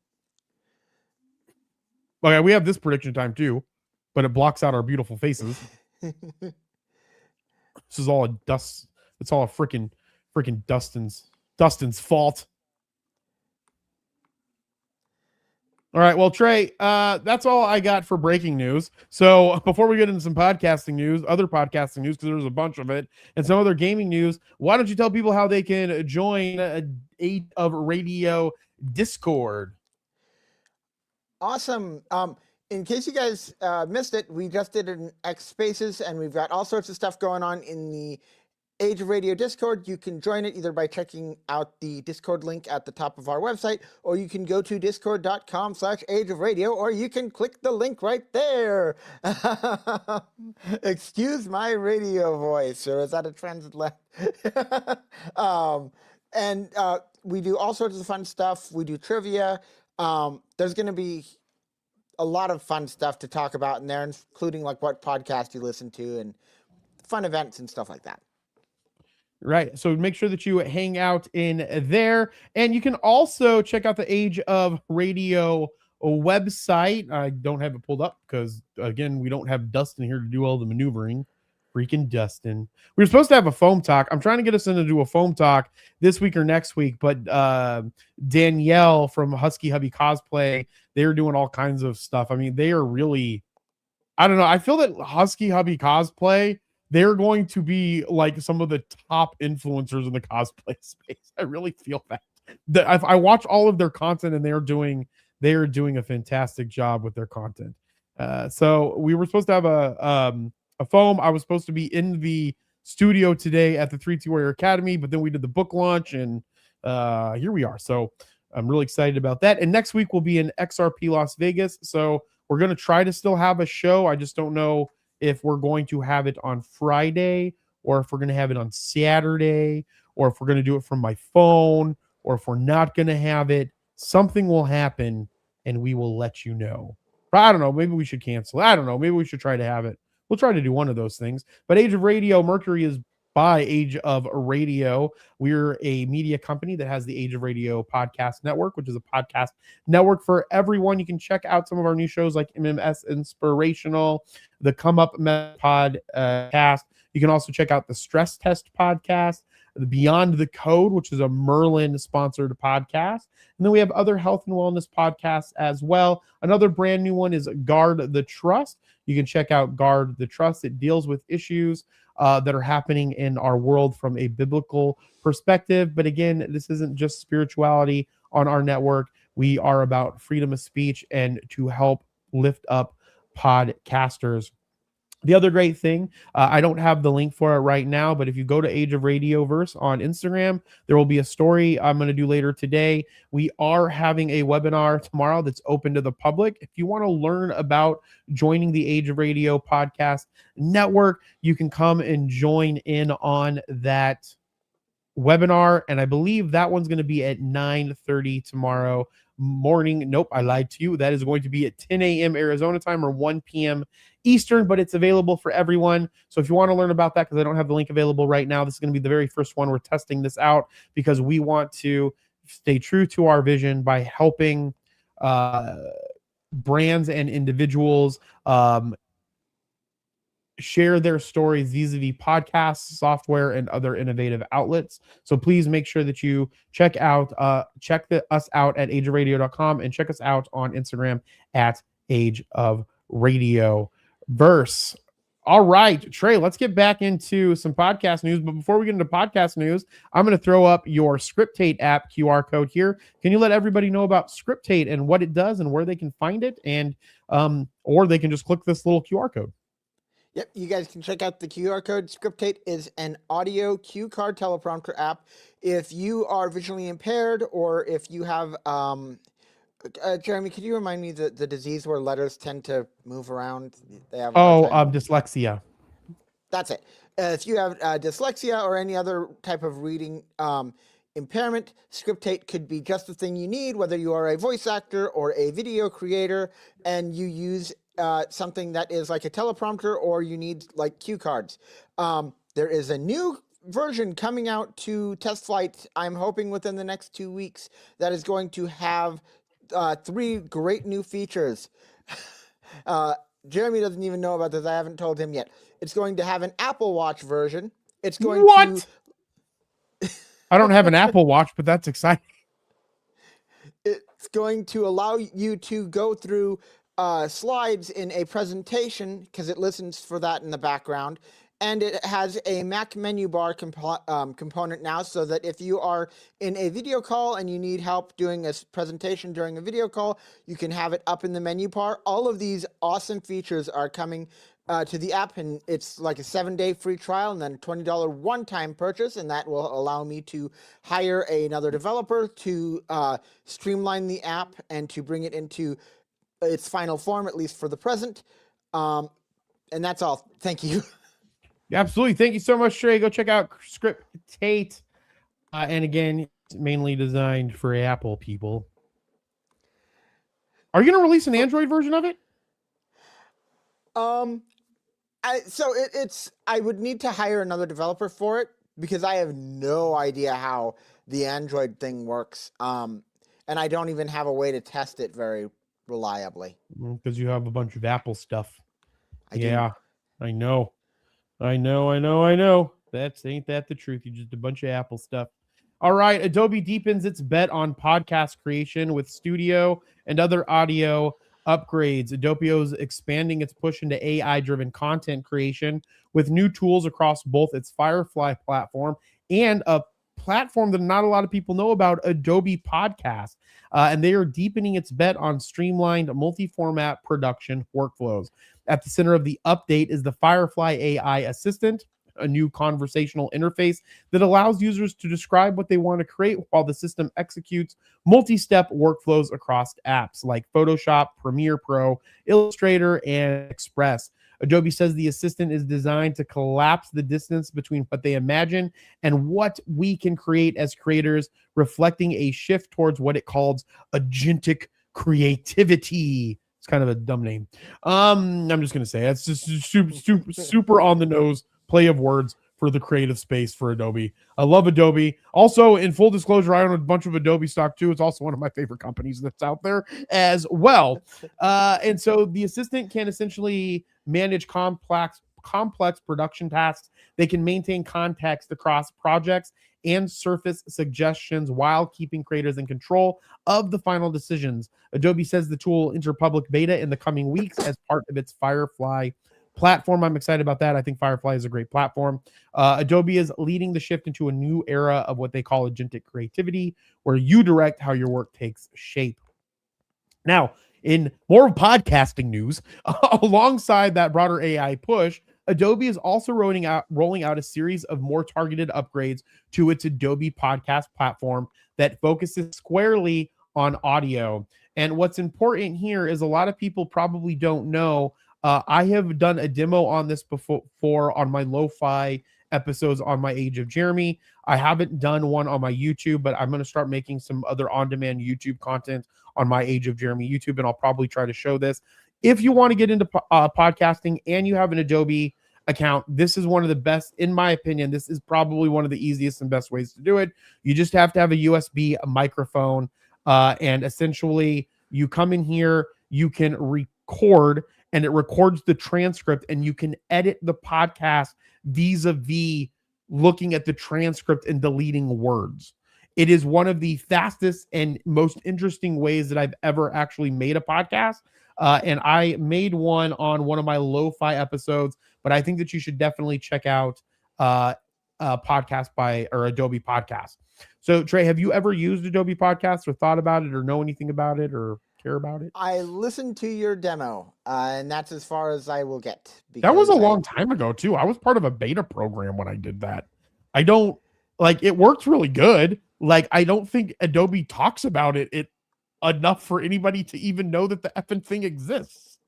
Okay, we have this prediction time too, but it blocks out our beautiful faces. This is all it's all a freaking Dustin's fault. All right, well, Trey, that's all I got for breaking news. So before we get into some other podcasting news, because there's a bunch of it, and some other gaming news, why don't you tell people how they can join Age of Radio Discord? Awesome. In case you guys missed it, we just did an X Spaces, and we've got all sorts of stuff going on in the Age of Radio Discord. You can join it either by checking out the Discord link at the top of our website, or you can go to discord.com/ageofradio, or you can click the link right there. Excuse my radio voice, or is that a translate? And we do all sorts of fun stuff. We do trivia. There's going to be a lot of fun stuff to talk about in there, including like what podcast you listen to and fun events and stuff like that. Right. So make sure that you hang out in there. And you can also check out the Age of Radio website. I don't have it pulled up because, again, we don't have Dustin here to do all the maneuvering. Freaking Dustin. We were supposed to have a foam talk. I'm trying to get us in to do a foam talk this week or next week, but Danielle from Husky Hubby Cosplay, they're doing all kinds of stuff. I mean, they are really, I don't know. I feel that Husky Hubby Cosplay, they're going to be like some of the top influencers in the cosplay space. I really feel that. I watch all of their content and they're doing a fantastic job with their content. So we were supposed to have a foam. I was supposed to be in the studio today at the 3T Warrior Academy, but then we did the book launch and here we are. So I'm really excited about that. And next week we'll be in XRP Las Vegas. So we're going to try to still have a show. I just don't know if we're going to have it on Friday or if we're going to have it on Saturday or if we're going to do it from my phone or if we're not going to have it. Something will happen and we will let you know. I don't know. Maybe we should cancel. I don't know. Maybe we should try to have it. We'll try to do one of those things. But Age of Radio, Mercury is by Age of Radio. We're a media company that has the Age of Radio podcast network, which is a podcast network for everyone. You can check out some of our new shows like MMS Inspirational, the Come Up podcast. You can also check out the Stress Test podcast. the Beyond the Code, which is a Merlin sponsored podcast. And then we have other health and wellness podcasts as well. Another brand new one is Guard the Trust. You can check out Guard the Trust. It deals with issues that are happening in our world from a biblical perspective. But again, this isn't just spirituality on our network. We are about freedom of speech and to help lift up podcasters. The other great thing, I don't have the link for it right now, but if you go to Age of Radioverse on Instagram, there will be a story I'm going to do later today. We are having a webinar tomorrow that's open to the public. If you want to learn about joining the Age of Radio podcast network, you can come and join in on that webinar. And I believe that one's going to be at 9:30 tomorrow morning. Nope, I lied to you. That is going to be at 10 a.m. Arizona time or 1 p.m. Eastern, but it's available for everyone. So if you want to learn about that, because I don't have the link available right now, this is going to be the very first one. We're testing this out because we want to stay true to our vision by helping brands and individuals share their stories vis-a-vis podcasts, software, and other innovative outlets. So please make sure that you check us out at ageofradio.com and check us out on Instagram at Age of Radio Verse. All right, Trey, let's get back into some podcast news. But before we get into podcast news, I'm going to throw up your Scriptate app QR code here. Can you let everybody know about Scriptate and what it does and where they can find it? And or they can just click this little QR code. Yep, you guys can check out the QR code. Scriptate is an audio cue card teleprompter app. If you are visually impaired or if you have, Jeremy, could you remind me the disease where letters tend to move around? They have dyslexia. That's it. If you have dyslexia or any other type of reading impairment, Scriptate could be just the thing you need, whether you are a voice actor or a video creator and you use something that is like a teleprompter or you need like cue cards. There is a new version coming out to test flight, I'm hoping within the next 2 weeks, that is going to have 3 great new features. Jeremy doesn't even know about this. I haven't told him yet. It's going to have an Apple Watch version. It's going to... I don't have an Apple Watch, but that's exciting. It's going to allow you to go through slides in a presentation because it listens for that in the background. And it has a Mac menu bar component now, so that if you are in a video call and you need help doing a presentation during a video call, you can have it up in the menu bar. All of these awesome features are coming to the app, and it's like a 7-day free trial and then a $20 one-time purchase, and that will allow me to hire another developer to streamline the app and to bring it into its final form, at least for the present. And that's all. Thank you. Absolutely. Thank you so much, Trey. Go check out Scriptate. And again, it's mainly designed for Apple people. Are you going to release an Android version of it? I would need to hire another developer for it because I have no idea how the Android thing works. And I don't even have a way to test it very reliably. Because you have a bunch of Apple stuff. I know. Ain't that the truth? You just a bunch of Apple stuff. All right. Adobe deepens its bet on podcast creation with studio and other audio upgrades. Adobe's expanding its push into AI-driven content creation with new tools across both its Firefly platform and a platform that not a lot of people know about, Adobe Podcast. And they are deepening its bet on streamlined multi-format production workflows. At the center of the update is the Firefly AI Assistant, a new conversational interface that allows users to describe what they want to create while the system executes multi-step workflows across apps like Photoshop, Premiere Pro, Illustrator, and Express. Adobe says the assistant is designed to collapse the distance between what they imagine and what we can create as creators, reflecting a shift towards what it calls agentic creativity. It's kind of a dumb name. I'm just going to say it's just super on the nose play of words for the creative space for Adobe. I love Adobe. Also, in full disclosure, I own a bunch of Adobe stock too. It's also one of my favorite companies that's out there as well. And so the assistant can essentially manage complex complex production tasks, they can maintain context across projects and surface suggestions while keeping creators in control of the final decisions. Adobe says the tool will enter public beta in the coming weeks as part of its Firefly platform. I'm excited about that. I think Firefly is a great platform. Adobe is leading the shift into a new era of what they call agentic creativity, where you direct how your work takes shape. Now, in more podcasting news, alongside that broader AI push, Adobe is also rolling out a series of more targeted upgrades to its Adobe podcast platform that focuses squarely on audio. And what's important here is a lot of people probably don't know. I have done a demo on this before on my lo-fi episodes on my Age of Jeremy. I haven't done one on my YouTube, but I'm going to start making some other on-demand YouTube content on my Age of Jeremy YouTube, and I'll probably try to show this. If you want to get into podcasting and you have an Adobe account, this is one of the best, in my opinion. This is probably one of the easiest and best ways to do it. You just have to have a USB microphone, and essentially you come in here, you can record, and it records the transcript, and you can edit the podcast vis-a-vis looking at the transcript and deleting words. It is one of the fastest and most interesting ways that I've ever actually made a podcast. And I made one on one of my lo-fi episodes, but I think that you should definitely check out a podcast or Adobe Podcast. So Trey, have you ever used Adobe Podcasts or thought about it or know anything about it or care about it? I listened to your demo, and that's as far as I will get. That was a long time ago too. I was part of a beta program when I did that. I don't like it worked really good. Like, I don't think Adobe talks about it enough for anybody to even know that the effing thing exists.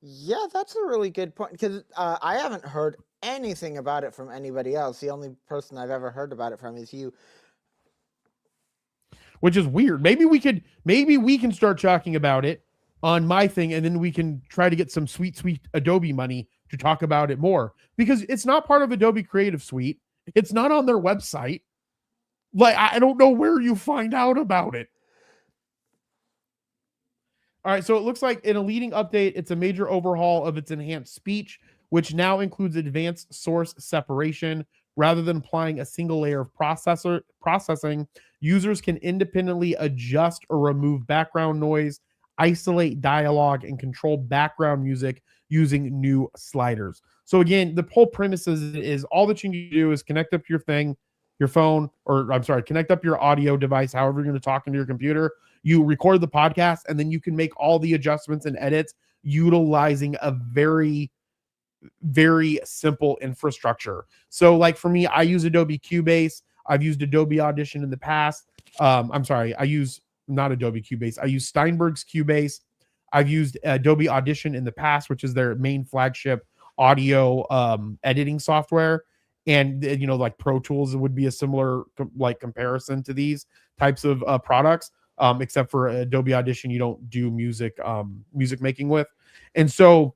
Yeah, that's a really good point, because I haven't heard anything about it from anybody else. The only person I've ever heard about it from is you. Which is weird. Maybe we can start talking about it on my thing, and then we can try to get some sweet Adobe money to talk about it more, because it's not part of Adobe Creative Suite. It's not on their website. Like, I don't know where you find out about it. All right, so it looks like in a leading update, it's a major overhaul of its enhanced speech, which now includes advanced source separation. Rather than applying a single layer of processing, users can independently adjust or remove background noise, isolate dialogue, and control background music using new sliders. So again, the whole premise is all that you need to do is connect up your phone, or connect up your audio device, however you're going to talk into your computer. You record the podcast, and then you can make all the adjustments and edits utilizing a very, very simple infrastructure. So like for me, I use Adobe Cubase. I've used Adobe Audition in the past. I use not Adobe Cubase. I use Steinberg's Cubase. I've used Adobe Audition in the past, which is their main flagship audio editing software. And, like Pro Tools would be a similar comparison to these types of products, except for Adobe Audition, you don't do music making with. And so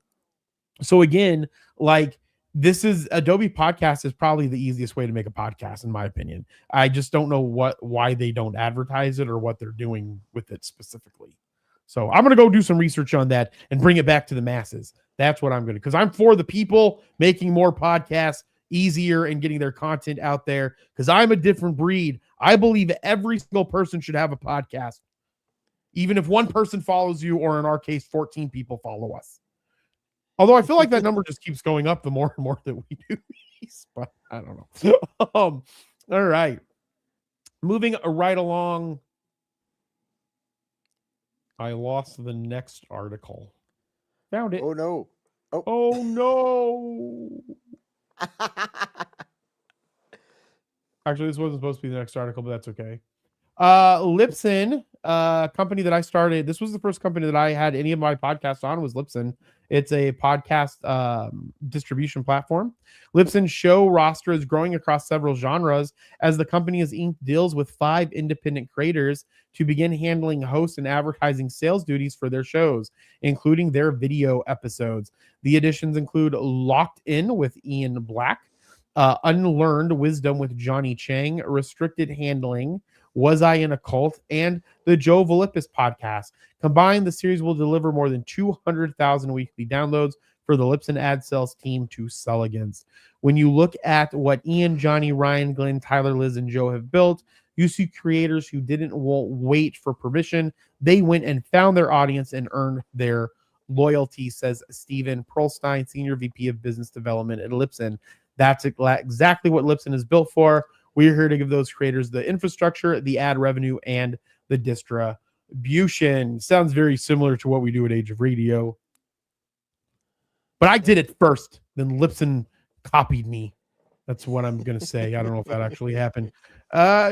again, like, this is Adobe Podcast is probably the easiest way to make a podcast, in my opinion. I just don't know why they don't advertise it or what they're doing with it specifically. So I'm going to go do some research on that and bring it back to the masses. That's what I'm going to, because I'm for the people making more podcasts easier and getting their content out there, because I'm a different breed. I believe every single person should have a podcast, even if one person follows you, or in our case, 14 people follow us. Although I feel like that number just keeps going up the more and more that we do these, but I don't know. All right. Moving right along. I lost the next article. Found it. Oh, no. Oh no. Actually, this wasn't supposed to be the next article, but that's okay. Libsyn, company that I started. This was the first company that I had any of my podcasts on, was Libsyn. It's a podcast distribution platform. Libsyn's show roster is growing across several genres as the company has inked deals with 5 independent creators to begin handling host and advertising sales duties for their shows, including their video episodes. The additions include Locked In with Ian Black, Unlearned Wisdom with Johnny Chang, Restricted Handling, Was I in a Cult, and the Joe Valippis podcast. Combined, the series will deliver more than 200,000 weekly downloads for the Libsyn ad sales team to sell against. When you look at what Ian, Johnny, Ryan, Glenn, Tyler, Liz, and Joe have built, you see creators who didn't wait for permission. They went and found their audience and earned their loyalty, says Steven Perlstein, Senior VP of Business Development at Libsyn. That's exactly what Libsyn is built for. We're here to give those creators the infrastructure, the ad revenue, and the distribution. Sounds very similar to what we do at Age of Radio. But I did it first, then Libsyn copied me. That's what I'm going to say. I don't know if that actually happened.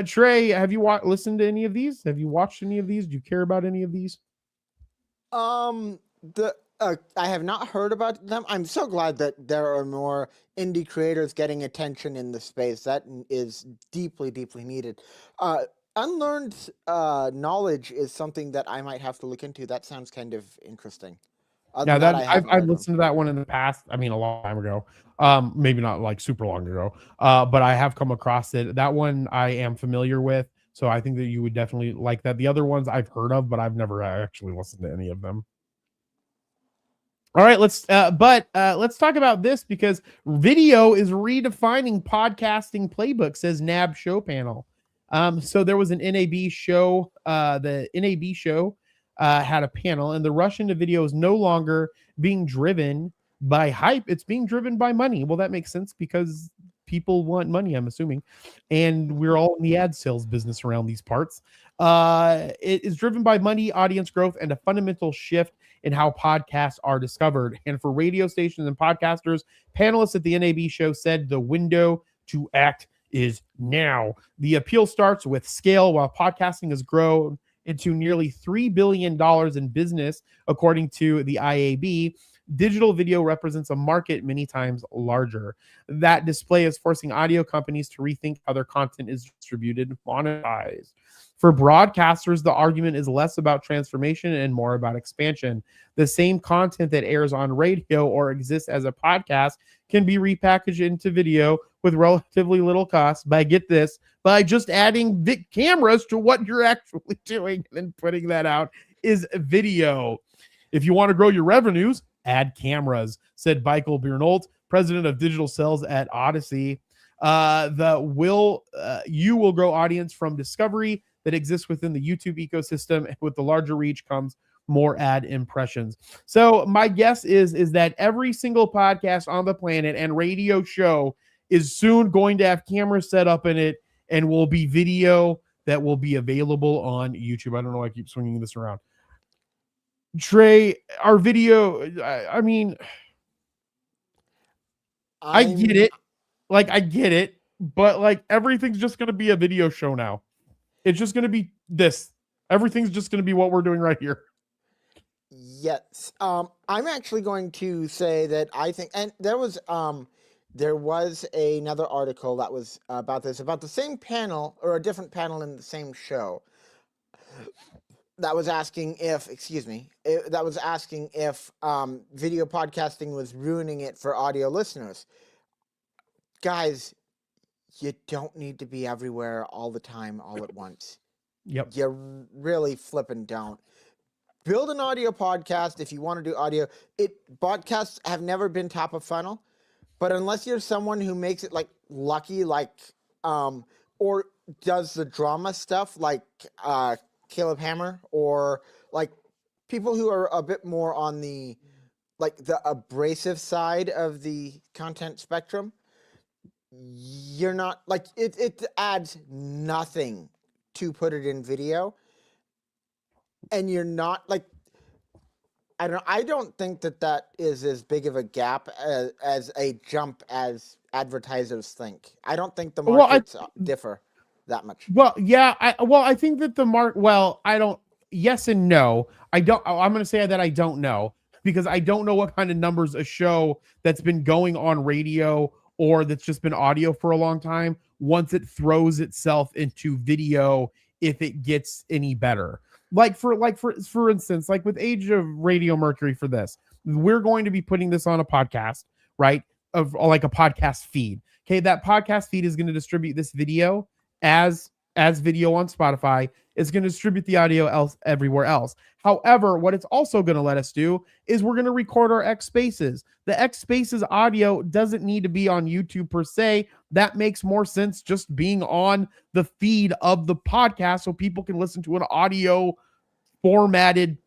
Trey, have you listened to any of these? Have you watched any of these? Do you care about any of these? I have not heard about them. I'm so glad that there are more indie creators getting attention in the space. That is deeply, deeply needed. Unlearned knowledge is something that I might have to look into. That sounds kind of interesting. Yeah, I've listened to that one in the past. I mean, a long time ago. Maybe not like super long ago. But I have come across it. That one I am familiar with. So I think that you would definitely like that. The other ones I've heard of, but I've never actually listened to any of them. All right, let's talk about this because video is redefining podcasting playbook, says NAB Show Panel. So there was an NAB show. The NAB show had a panel, and the rush into video is no longer being driven by hype. It's being driven by money. Well, that makes sense because people want money, I'm assuming, and we're all in the ad sales business around these parts. It is driven by money, audience growth, and a fundamental shift in how podcasts are discovered. And for radio stations and podcasters, panelists at the NAB show said the window to act is now. The appeal starts with scale. While podcasting has grown into nearly $3 billion in business, according to the IAB, digital video represents a market many times larger. That display is forcing audio companies to rethink how their content is distributed and monetized. For broadcasters, the argument is less about transformation and more about expansion. The same content that airs on radio or exists as a podcast can be repackaged into video with relatively little cost by just adding cameras to what you're actually doing and then putting that out is video. If you want to grow your revenues, add cameras, said Michael Biernold, president of digital sales at Odyssey. You will grow audience from discovery that exists within the YouTube ecosystem. And with the larger reach comes more ad impressions. So my guess is that every single podcast on the planet and radio show is soon going to have cameras set up in it and will be video that will be available on YouTube. I don't know why I keep swinging this around. Trey, our video, I mean, I get it. I get it. But everything's just going to be a video show now. It's just going to be this. Everything's just going to be what we're doing right here. Yes. I'm actually going to say that I think, and there was another article that was about this, about the same panel or a different panel in the same show that was asking if video podcasting was ruining it for audio listeners. Guys, you don't need to be everywhere all the time, all at once. Yep. You really flipping don't. Build an audio podcast if you want to do audio. Podcasts have never been top of funnel, but unless you're someone who makes it lucky, or does the drama stuff like Caleb Hammer, or people who are a bit more on the abrasive side of the content spectrum, you're not it adds nothing to put it in video, and you're not I don't think that is as big of a gap as a jump as advertisers think. I don't think the markets differ that much. Well, yeah, I think that I don't. Yes and no. I'm going to say that I don't know, because I don't know what kind of numbers a show that's been going on radio or that's just been audio for a long time, once it throws itself into video, if it gets any better. For instance, with Age of Radio Mercury, for this, we're going to be putting this on a podcast, right? Of a podcast feed. Okay, that podcast feed is going to distribute this video as video on Spotify It's going to distribute the audio everywhere else. However, what it's also going to let us do is we're going to record our X Spaces. The X Spaces audio doesn't need to be on YouTube per se. That makes more sense just being on the feed of the podcast so people can listen to an audio formatted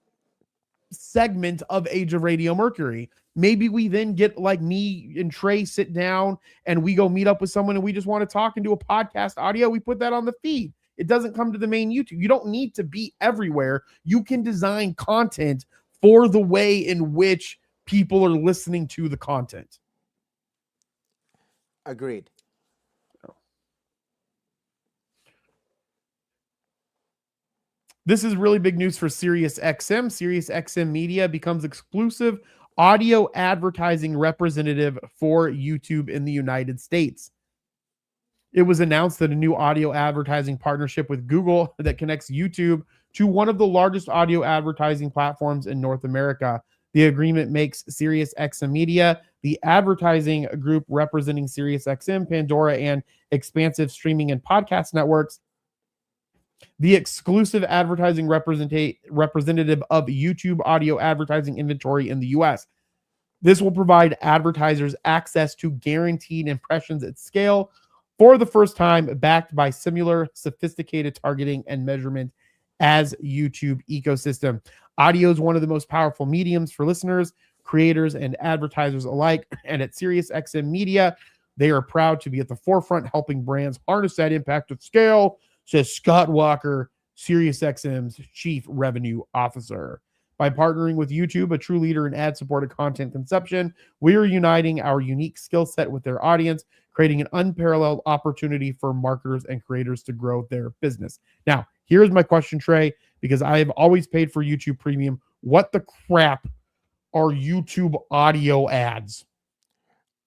segment of Age of Radio Mercury. Maybe we then get like me and Trey sit down and we go meet up with someone and we just want to talk and do a podcast audio. We put that on the feed. It doesn't come to the main YouTube. You don't need to be everywhere. You can design content for the way in which people are listening to the content. Agreed. This is really big news for SiriusXM. SiriusXM Media becomes exclusive audio advertising representative for YouTube in the United States. It was announced that a new audio advertising partnership with Google that connects YouTube to one of the largest audio advertising platforms in North America. The agreement makes SiriusXM Media the advertising group representing SiriusXM, Pandora, and expansive streaming and podcast networks, the exclusive advertising representative of YouTube audio advertising inventory in the US. This will provide advertisers access to guaranteed impressions at scale for the first time, backed by similar sophisticated targeting and measurement as YouTube ecosystem. Audio is one of the most powerful mediums for listeners, creators, and advertisers alike. And at SiriusXM Media, they are proud to be at the forefront helping brands harness that impact at scale, says Scott Walker, SiriusXM's Chief Revenue Officer. By partnering with YouTube, a true leader in ad-supported content consumption, we are uniting our unique skill set with their audience, creating an unparalleled opportunity for marketers and creators to grow their business. Now, here's my question, Trey, because I have always paid for YouTube Premium. What the crap are YouTube audio ads?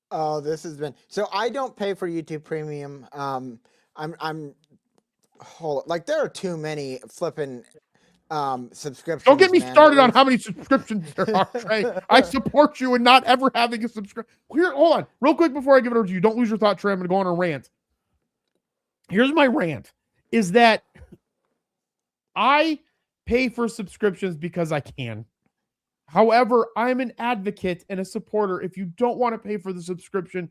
Oh, this has been... So I don't pay for YouTube Premium. There are too many flipping subscriptions. Don't get me started on how many subscriptions there are, Trey. I support you in not ever having a subscription. Here, hold on, real quick before I give it over to you. Don't lose your thought, Trey. I'm going to go on a rant. Here's my rant: is that I pay for subscriptions because I can. However, I'm an advocate and a supporter. If you don't want to pay for the subscription,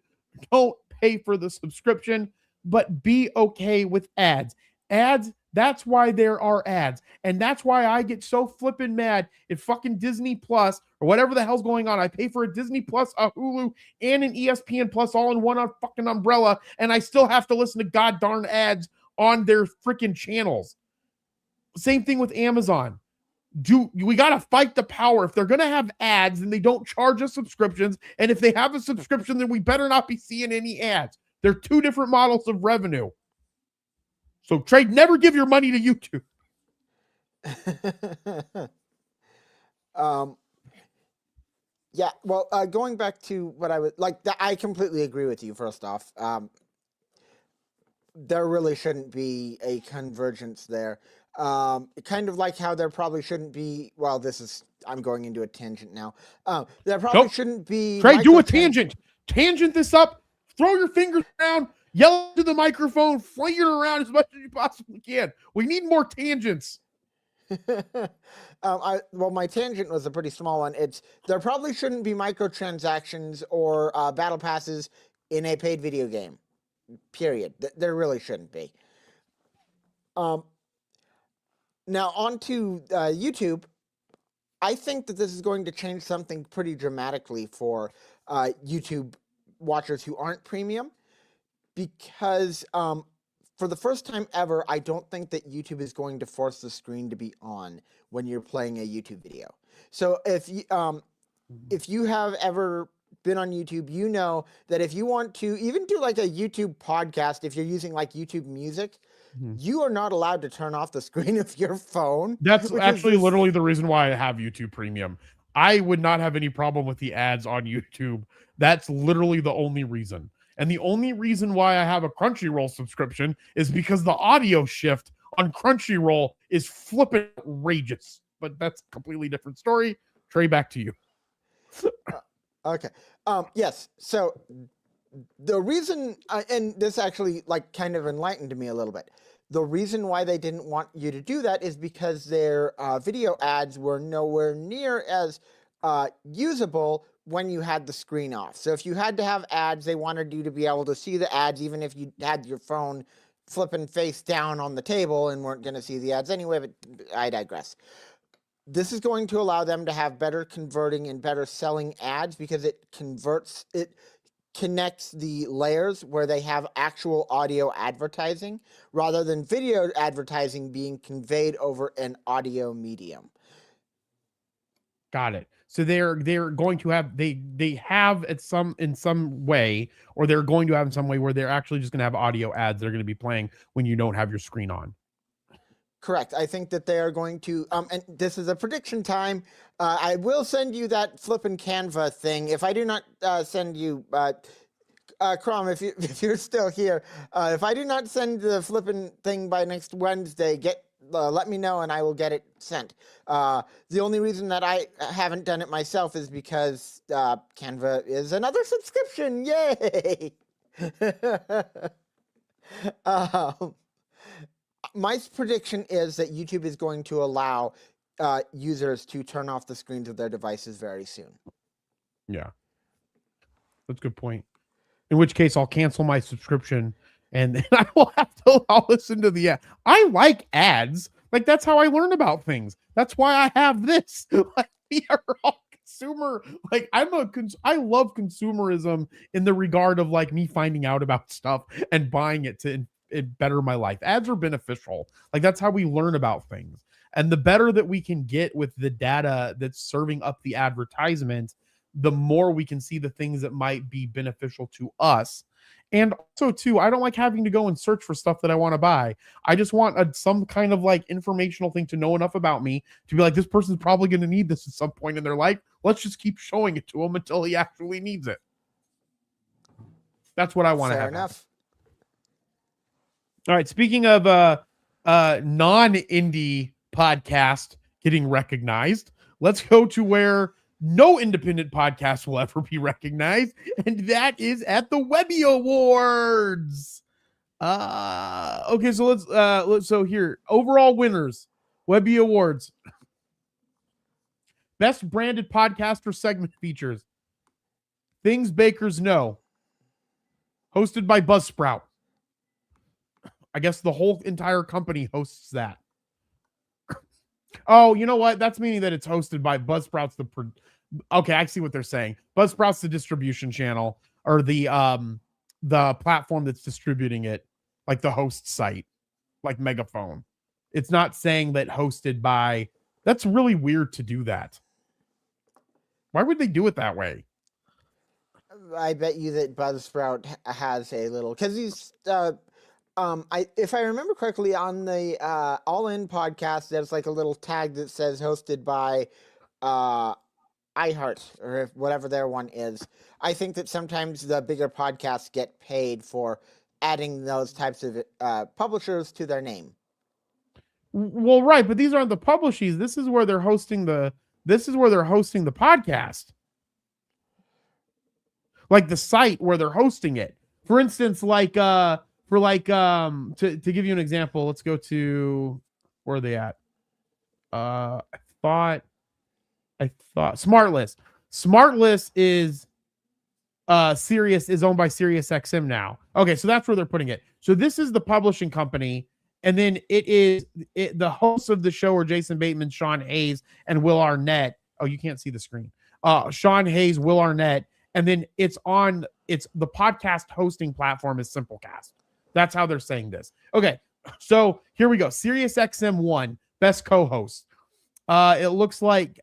don't pay for the subscription, but be okay with ads. Ads, that's why there are ads. And that's why I get so flippin' mad at fucking Disney Plus or whatever the hell's going on. I pay for a Disney Plus, a Hulu, and an ESPN Plus all in one fucking umbrella, and I still have to listen to goddamn ads on their freaking channels. Same thing with Amazon. We got to fight the power. If they're going to have ads, then they don't charge us subscriptions. And if they have a subscription, then we better not be seeing any ads. They're two different models of revenue. So, Trey, never give your money to YouTube. Yeah, well, going back to what I was like, I completely agree with you. First off, there really shouldn't be a convergence there. Kind of like how there probably shouldn't be. Well, I'm going into a tangent now. There probably shouldn't be. Trey, do a tangent. Tangent this up. Throw your fingers around. Yell to the microphone, fling it around as much as you possibly can. We need more tangents. Well, my tangent was a pretty small one. There probably shouldn't be microtransactions or battle passes in a paid video game. Period. There really shouldn't be. Now on to YouTube. I think that this is going to change something pretty dramatically for YouTube watchers who aren't premium. Because for the first time ever, I don't think that YouTube is going to force the screen to be on when you're playing a YouTube video. So if you have ever been on YouTube, you know that if you want to even do like a YouTube podcast, if you're using like YouTube Music, you are not allowed to turn off the screen of your phone. That's actually literally the reason why I have YouTube Premium. I would not have any problem with the ads on YouTube. That's literally the only reason. And the only reason why I have a Crunchyroll subscription is because the audio shift on Crunchyroll is flipping outrageous. But that's a completely different story. Trey, back to you. Okay. Yes. So the reason, and this actually like kind of enlightened me a little bit. The reason why they didn't want you to do that is because their video ads were nowhere near as usable when you had the screen off. So if you had to have ads, they wanted you to be able to see the ads even if you had your phone flipping face down on the table and weren't going to see the ads anyway, but I digress. This is going to allow them to have better converting and better selling ads because it connects the layers where they have actual audio advertising rather than video advertising being conveyed over an audio medium. Got it. So they're going to have they have in some way, or they're going to have in some way where they're actually just going to have audio ads that are going to be playing when you don't have your screen on. Correct. I think that they are going to, and this is a prediction time. I will send you that flippin' Canva thing. If I do not send you, Crom, if you're still here, if I do not send the flippin' thing by next Wednesday, let me know and I will get it sent. The only reason that I haven't done it myself is because Canva is another subscription. Yay! My prediction is that YouTube is going to allow users to turn off the screens of their devices very soon. Yeah. That's a good point. In which case, I'll cancel my subscription and then I'll listen to the ad. I like ads. Like, that's how I learn about things. That's why I have this. Like, we are all consumer. Like, I love consumerism in the regard of like me finding out about stuff and buying it to better my life. Ads are beneficial. Like, that's how we learn about things. And the better that we can get with the data that's serving up the advertisement, the more we can see the things that might be beneficial to us. And also too, I don't like having to go and search for stuff that I want to buy. I just want some kind of like informational thing to know enough about me to be like, this person's probably going to need this at some point in their life. Let's just keep showing it to him until he actually needs it. That's what I want to have. Fair enough. All right. Speaking of non-indie podcast getting recognized, let's go to where no independent podcast will ever be recognized, and that is at the Webby Awards. Okay, so let's so here, overall winners, Webby Awards. Best branded podcaster segment features Things Bakers Know, hosted by Buzzsprout. I guess the whole entire company hosts that. Oh, you know what? That's meaning that it's hosted by Buzzsprout's okay, I see what they're saying. Buzzsprout's the distribution channel, or the platform that's distributing it, like the host site, like Megaphone. It's not saying that hosted by. That's really weird to do that. Why would they do it that way? I bet you that Buzzsprout has a little, because he's if I remember correctly, on the All In podcast, there's like a little tag that says hosted by iHeart, or whatever their one is. I think that sometimes the bigger podcasts get paid for adding those types of publishers to their name. Well, right, but these aren't the publishes. This is where they're hosting the podcast. Like the site where they're hosting it. For instance, to give you an example, let's go to, where are they at? I thought SmartList. SmartList is Sirius is owned by SiriusXM now. Okay, so that's where they're putting it. So this is the publishing company, and then the hosts of the show are Jason Bateman, Sean Hayes, and Will Arnett. Oh, you can't see the screen. Sean Hayes, Will Arnett, and then it's the podcast hosting platform is Simplecast. That's how they're saying this. Okay, so here we go. SiriusXM 1, best co-host. It looks like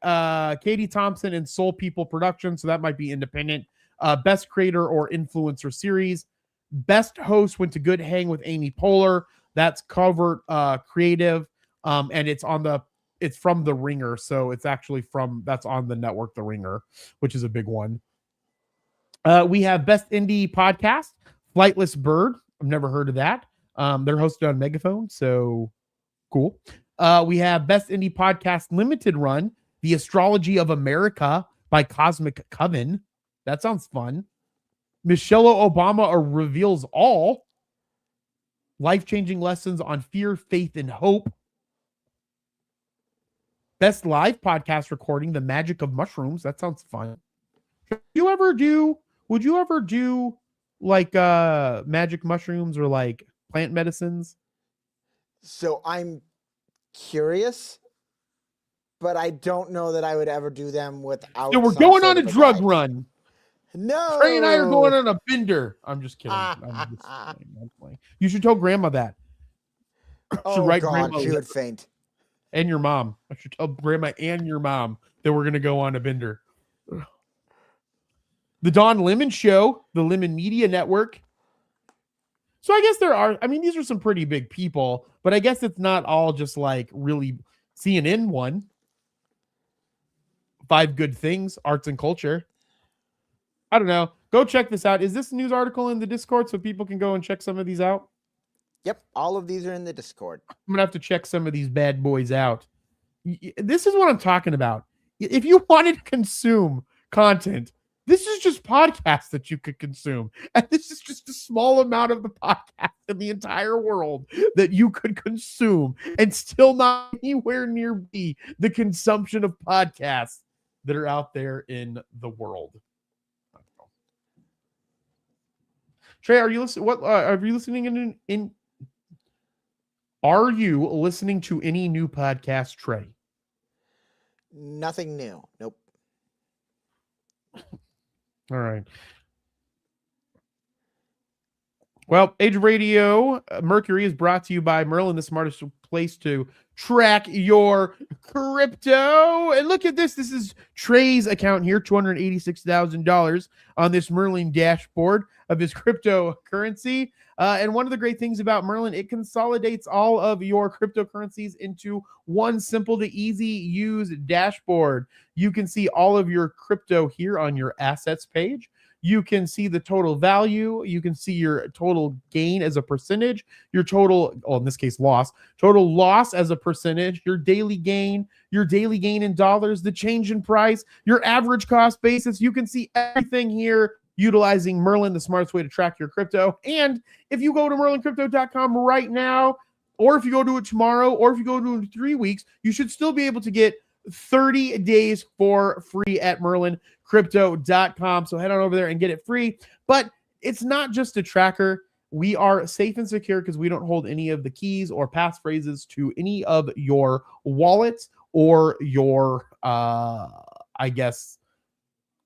Katie Thompson and Soul People Productions, so that might be independent. Best creator or influencer series. Best host went to Good Hang with Amy Poehler. That's Covert Creative, and it's from The Ringer, so it's actually that's on the network The Ringer, which is a big one. We have Best Indie Podcast, Flightless Bird. I've never heard of that. They're hosted on Megaphone, so cool. We have Best Indie Podcast Limited Run, The Astrology of America by Cosmic Coven. That sounds fun. Michelle Obama Reveals All. life-changing lessons on fear, faith, and hope. Best live podcast recording, The Magic of Mushrooms. That sounds fun. Would you ever do like magic mushrooms or like plant medicines? So I'm curious, but I don't know that I would ever do them without. So we're some going sort on a of drug guide. run. No, Trey and I are going on a bender. I'm just kidding. I'm playing. You should tell grandma that. Oh write God, grandma she a would faint. And your mom. I should tell grandma and your mom that we're going to go on a bender. The Don Lemon Show, the Lemon Media Network. So I guess these are some pretty big people, but I guess it's not all just like really CNN one. 5 Good Things, Arts and Culture. I don't know. Go check this out. Is this a news article in the Discord so people can go and check some of these out? Yep, all of these are in the Discord. I'm going to have to check some of these bad boys out. This is what I'm talking about. If you wanted to consume content, this is just podcasts that you could consume. And this is just a small amount of the podcast in the entire world that you could consume and still not anywhere near be the consumption of podcasts that are out there in the world. Trey, are you listening? Are you listening in? Are you listening to any new podcast, Trey? Nothing new. Nope. All right. Well, Age of Radio Mercury is brought to you by Merlin, the smartest place to track your crypto. And look at this. This is Trey's account here, $286,000 on this Merlin dashboard of his cryptocurrency. And one of the great things about Merlin, it consolidates all of your cryptocurrencies into one simple to easy use dashboard. You can see all of your crypto here on your assets page. You can see the total value. You can see your total gain as a percentage, your total, in this case, total loss as a percentage, your daily gain in dollars, the change in price, your average cost basis. You can see everything here utilizing Merlin, the smartest way to track your crypto. And if you go to merlincrypto.com right now, or if you go to it tomorrow, or if you go to it in 3 weeks, you should still be able to get 30 days for free at merlincrypto.com. So head on over there and get it free. But it's not just a tracker. We are safe and secure because we don't hold any of the keys or passphrases to any of your wallets or your,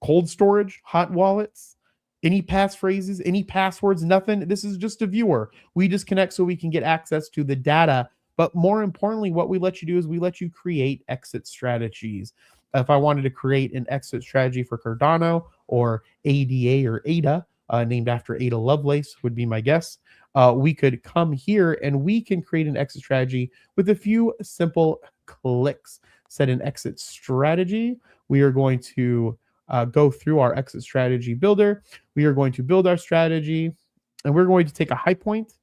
cold storage, hot wallets, any passphrases, any passwords, nothing. This is just a viewer. We just connect so we can get access to the data. But more importantly, what we let you do is we let you create exit strategies. If I wanted to create an exit strategy for Cardano or ADA or ADA, named after Ada Lovelace would be my guess, we could come here and we can create an exit strategy with a few simple clicks. Set an exit strategy. We are going to go through our exit strategy builder. We are going to build our strategy, and we're going to take a high point.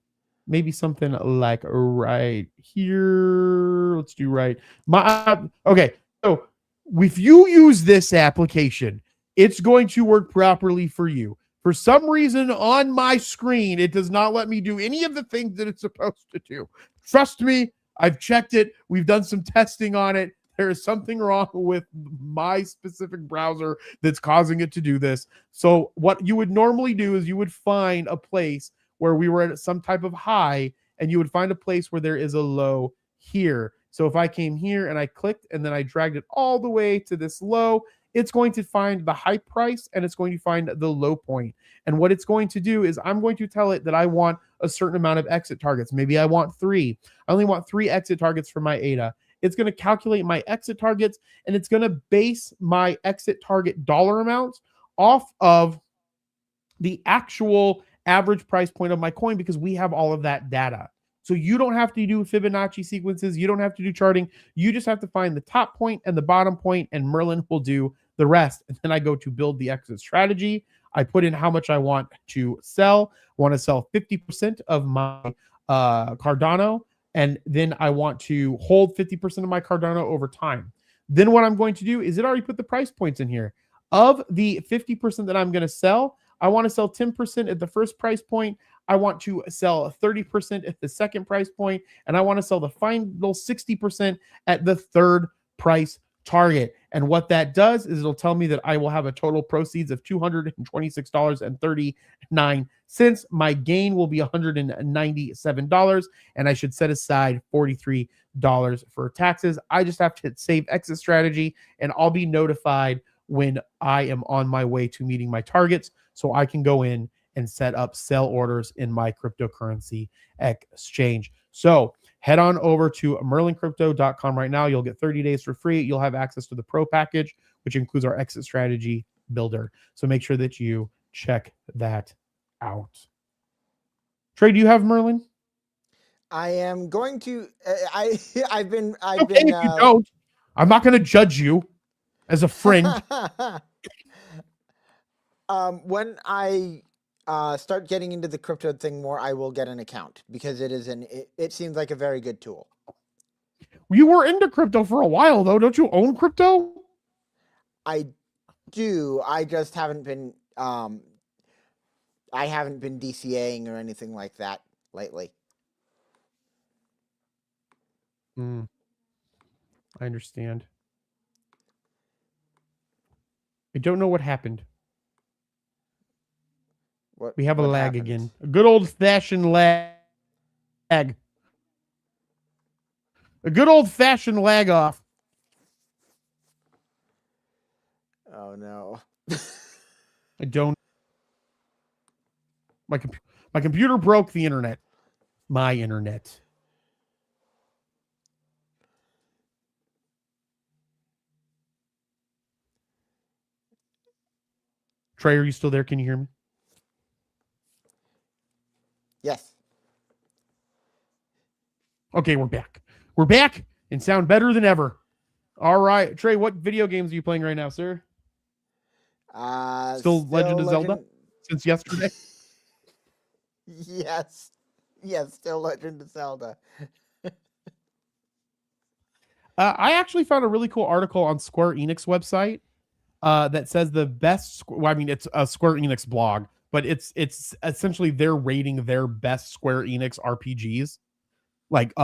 Maybe something like right here. Let's do right. Okay. So if you use this application, it's going to work properly for you. For some reason on my screen, it does not let me do any of the things that it's supposed to do. Trust me, I've checked it. We've done some testing on it. There is something wrong with my specific browser that's causing it to do this. So what you would normally do is you would find a place where we were at some type of high, and you would find a place where there is a low here. So if I came here and I clicked and then I dragged it all the way to this low, it's going to find the high price and it's going to find the low point. And what it's going to do is I'm going to tell it that I want a certain amount of exit targets. Maybe I want 3. I only want 3 exit targets for my ADA. It's going to calculate my exit targets, and it's going to base my exit target dollar amounts off of the actual average price point of my coin, because we have all of that data. So you don't have to do Fibonacci sequences. You don't have to do charting. You just have to find the top point and the bottom point, and Merlin will do the rest. And then I go to build the exit strategy. I put in how much I want to sell. I want to sell 50% of my Cardano, and then I want to hold 50% of my Cardano over time. Then what I'm going to do is it already put the price points in here. Of the 50% that I'm going to sell, I want to sell 10% at the first price point. I want to sell 30% at the second price point, and I want to sell the final 60% at the third price target. And what that does is it'll tell me that I will have a total proceeds of $226.39. My gain will be $197, and I should set aside $43 for taxes. I just have to hit save exit strategy, and I'll be notified when I am on my way to meeting my targets, so I can go in and set up sell orders in my cryptocurrency exchange. So head on over to merlincrypto.com right now. You'll get 30 days for free. You'll have access to the pro package, which includes our exit strategy builder. So make sure that you check that out. Trey, do you have Merlin? I am going to. I've been. If you don't, I'm not going to judge you as a friend. When I start getting into the crypto thing more, I will get an account because it seems like a very good tool. You were into crypto for a while, though. Don't you own crypto? I do. I just haven't been. I haven't been DCAing or anything like that lately. I understand. I don't know what happened. We have a lag again. A good old-fashioned lag. A good old-fashioned lag off. Oh, no. I don't. My computer broke the internet. My internet. Trey, are you still there? Can you hear me? Yes. Okay, we're back. We're back and sound better than ever. All right. Trey, what video games are you playing right now, sir? Still Legend of Zelda? Since yesterday? Yes. Yes, still Legend of Zelda. I actually found a really cool article on Square Enix website that says the best. Well, I mean, it's a Square Enix blog, but it's essentially they're rating their best Square Enix RPGs, like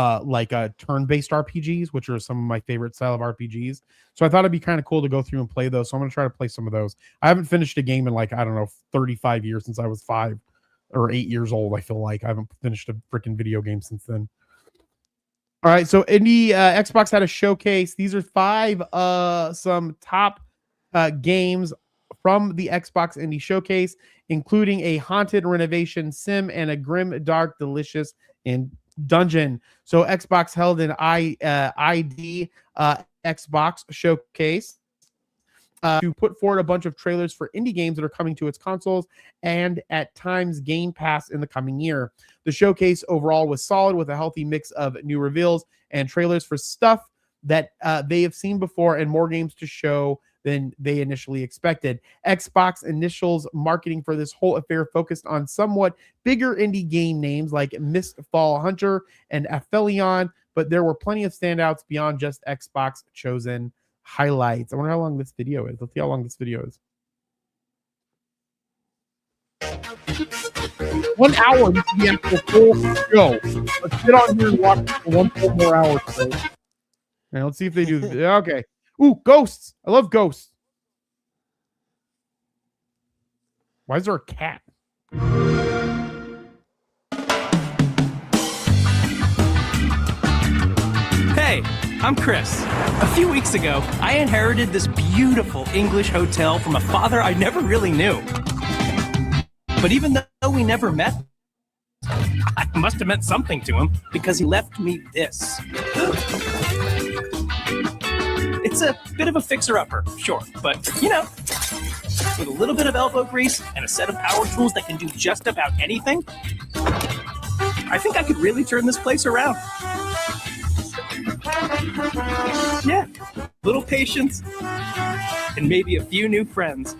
turn-based RPGs, which are some of my favorite style of RPGs. So I thought it'd be kind of cool to go through and play those. So I'm gonna try to play some of those. I haven't finished a game in 35 years since I was 5 or 8 years old. I feel like I haven't finished a freaking video game since then. All right, so Indie Xbox had a showcase. These are 5 some top games from the Xbox Indie Showcase, including a haunted renovation sim and a grim, dark, delicious dungeon. So Xbox held an ID Xbox showcase to put forward a bunch of trailers for indie games that are coming to its consoles and at times Game Pass in the coming year. The showcase overall was solid with a healthy mix of new reveals and trailers for stuff that they have seen before and more games to show than they initially expected. Xbox initials marketing for this whole affair focused on somewhat bigger indie game names like Mistfall Hunter and Aphelion, but there were plenty of standouts beyond just Xbox chosen highlights. I wonder how long this video is. Let's see how long this video is. 1 hour. This is the actual full show. Let's get on here and watch it for 1 full more hour. And let's see if they do. Okay. Ooh, ghosts. I love ghosts. Why is there a cat? Hey, I'm Chris. A few weeks ago, I inherited this beautiful English hotel from a father I never really knew. But even though we never met, I must have meant something to him because he left me this. It's a bit of a fixer-upper, sure, but, with a little bit of elbow grease and a set of power tools that can do just about anything, I think I could really turn this place around. Yeah, little patience, and maybe a few new friends.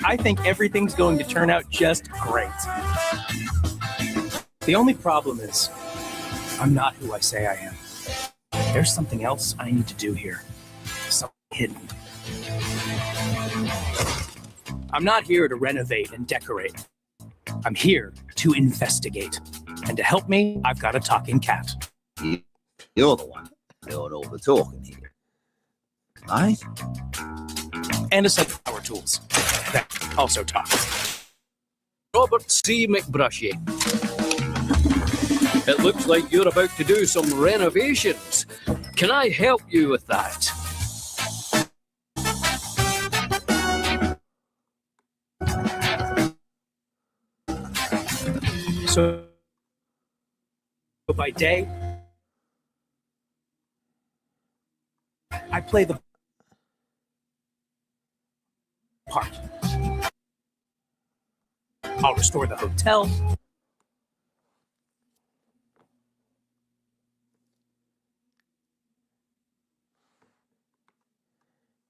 I think everything's going to turn out just great. The only problem is, I'm not who I say I am. There's something else I need to do here. Something hidden. I'm not here to renovate and decorate. I'm here to investigate. And to help me, I've got a talking cat. You're the one doing all the talking here. Right? And a set of power tools that also talk. Robert C. McBrushy. It looks like you're about to do some renovations. Can I help you with that? So by day, I play the part. I'll restore the hotel.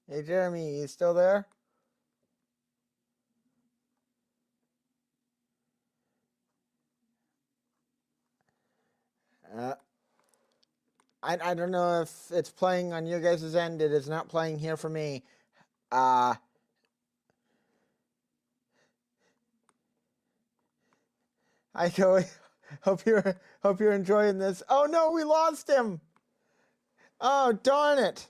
Hey, Jeremy, you still there? I don't know if it's playing on your guys' end. It is not playing here for me. I hope you're enjoying this. Oh no, we lost him. Oh darn it.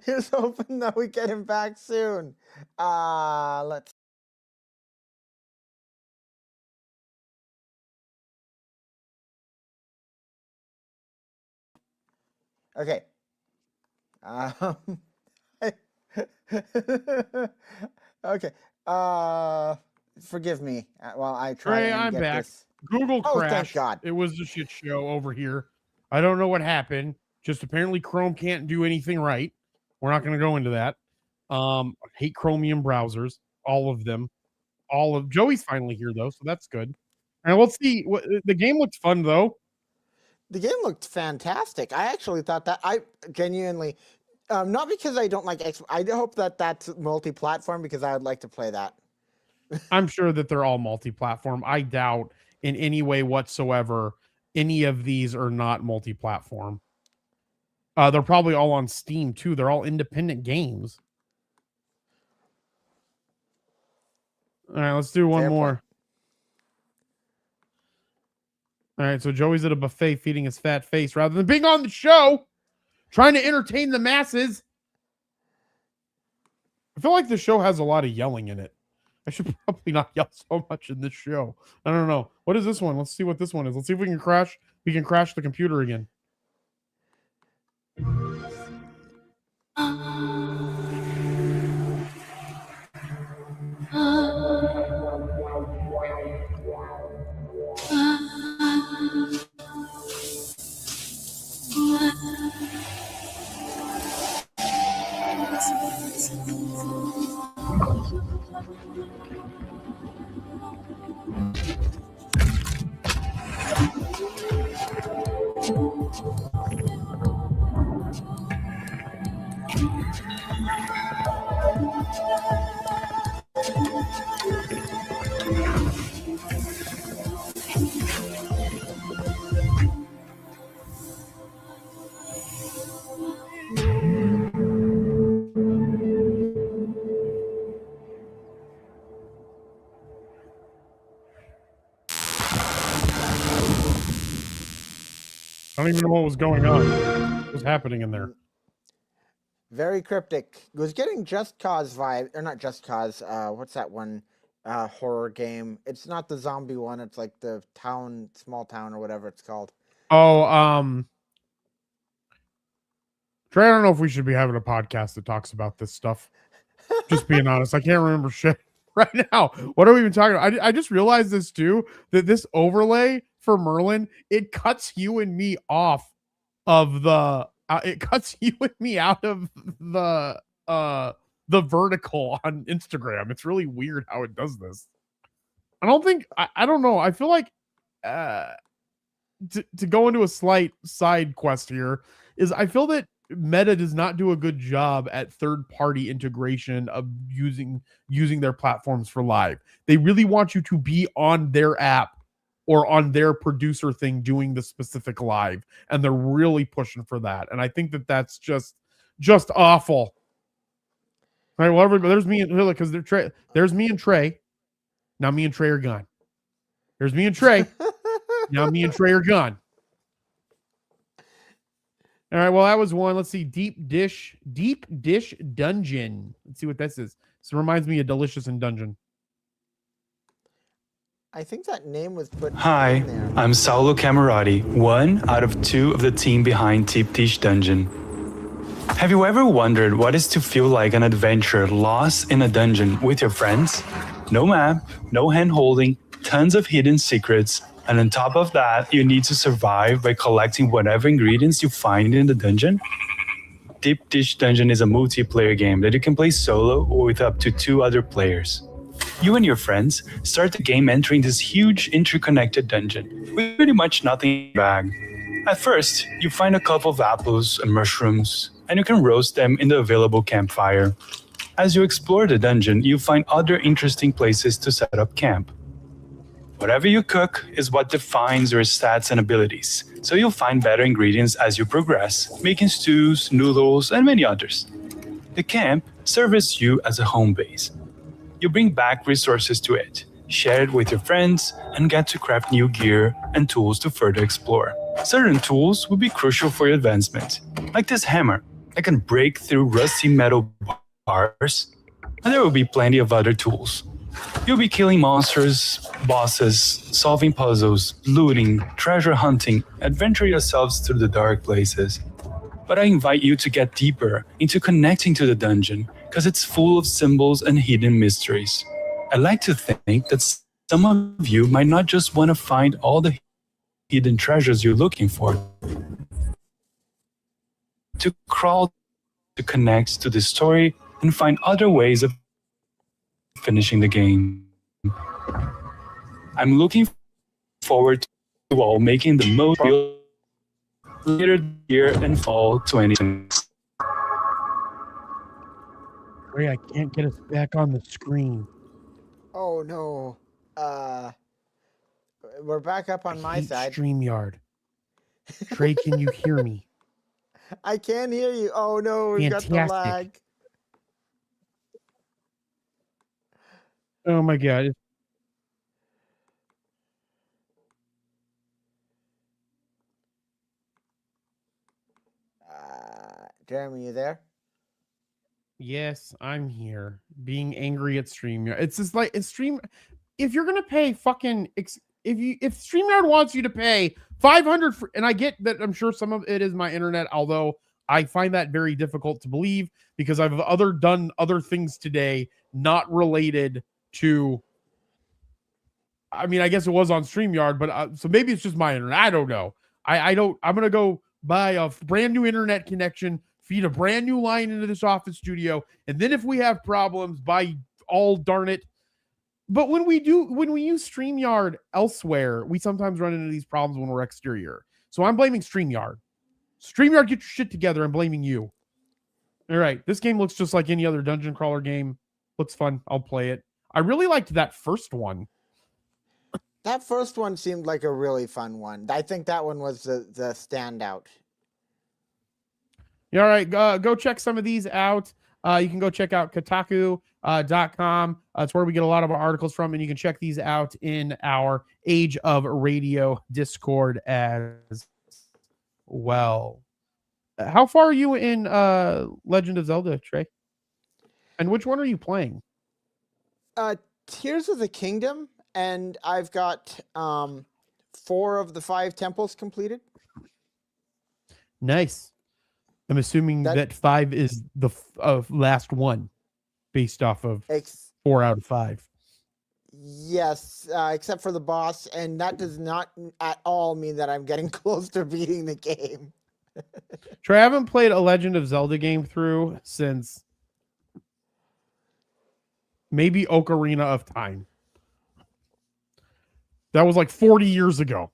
Here's hoping that we get him back soon. Let's. Okay. Okay. Forgive me while I try and I'm get back. this. Google Oh, crashed. thank God. It was a shit show over here. I don't know what happened. Just apparently Chrome can't do anything right. We're not going to go into that. I hate Chromium browsers, all of them. Joey's finally here though, so that's good. And we'll see. The game looks fun though. The game looked fantastic. I actually thought that I genuinely, not because I don't like X. I hope that that's multi-platform because I would like to play that. I'm sure that they're all multi-platform. I doubt in any way whatsoever any of these are not multi-platform. They're probably all on Steam too. They're all independent games. All right, let's do one more. Point. All right, so Joey's at a buffet feeding his fat face rather than being on the show, trying to entertain the masses. I feel like the show has a lot of yelling in it. I should probably not yell so much in this show. I don't know. What is this one? Let's see what this one is. Let's see if we can crash. We can crash the computer again. I don't even know what was going on. What was happening in there? Very cryptic. It was getting Just Cause vibe, or not Just Cause. What's that one horror game? It's not the zombie one. It's like the small town, or whatever it's called. Oh, Trey, I don't know if we should be having a podcast that talks about this stuff. Just being honest, I can't remember shit right now. What are we even talking about? I just realized this too, that this overlay for Merlin, it cuts you and me off of the it cuts you and me out of the vertical on Instagram. It's really weird how it does this. I don't know. I feel like to go into a slight side quest here is I feel that Meta does not do a good job at third-party integration of using their platforms for live. They really want you to be on their app or on their producer thing doing the specific live, and they're really pushing for that. And I think that that's just awful. All right, well, everybody, there's me and because there's me and Trey. Now me and Trey are gone. There's me and Trey. Now me and Trey are gone. All right, well, that was one. Let's see. Deep dish dungeon. Let's see what this is. This reminds me of Delicious in Dungeon. I think that name was put Hi, in there. I'm Saulo Camerati, one out of two of the team behind Deep Dish Dungeon. Have you ever wondered what it's to feel like an adventure lost in a dungeon with your friends? No map, no hand-holding, tons of hidden secrets, and on top of that, you need to survive by collecting whatever ingredients you find in the dungeon? Deep Dish Dungeon is a multiplayer game that you can play solo or with up to 2 other players. You and your friends start the game entering this huge interconnected dungeon with pretty much nothing in your bag. At first, you find a couple of apples and mushrooms, and you can roast them in the available campfire. As you explore the dungeon, you find other interesting places to set up camp. Whatever you cook is what defines your stats and abilities, so you'll find better ingredients as you progress, making stews, noodles, and many others. The camp serves you as a home base. You bring back resources to it, share it with your friends, and get to craft new gear and tools to further explore. Certain tools will be crucial for your advancement, like this hammer that can break through rusty metal bars, and there will be plenty of other tools. You'll be killing monsters, bosses, solving puzzles, looting, treasure hunting, adventuring yourselves through the dark places. But I invite you to get deeper into connecting to the dungeon, because it's full of symbols and hidden mysteries. I like to think that some of you might not just want to find all the hidden treasures you're looking for, to crawl, to connect to the story, and find other ways of finishing the game. I'm looking forward to you all making the most of later this year and fall 2020. Ray, I can't get us back on the screen. Oh no. We're back up on my side. StreamYard. Trey, can you hear me? I can hear you. Oh no, we've got the Fantastic. lag. Oh my god. Jeremy, you there? Yes, I'm here. Being angry at StreamYard. It's just like it's if you're gonna pay fucking if StreamYard wants you to pay $500 for, and I get that I'm sure some of it is my internet, although I find that very difficult to believe because I've done other things today not related to. I mean, I guess it was on StreamYard, but so maybe it's just my internet. I don't know. I'm gonna go buy a brand new internet connection, feed a brand new line into this office studio, and then if we have problems, by all darn it. But when we use StreamYard elsewhere, we sometimes run into these problems when we're exterior. So I'm blaming StreamYard. StreamYard, get your shit together. I'm blaming you. All right, this game looks just like any other dungeon crawler game. Looks fun. I'll play it. I really liked that first one. That first one seemed like a really fun one. I think that one was the standout. Yeah, all right, go check some of these out. You can go check out Kotaku.com. It's where we get a lot of our articles from, and you can check these out in our Age of Radio Discord as well. How far are you in Legend of Zelda, Trey? And which one are you playing? Tears of the Kingdom, and I've got 4 of the 5 temples completed. Nice. I'm assuming that 5 is the last one, based off of 4 out of 5. Yes, except for the boss, and that does not at all mean that I'm getting close to beating the game. Trey, I haven't played a Legend of Zelda game through since maybe Ocarina of Time. That was like 40 years ago.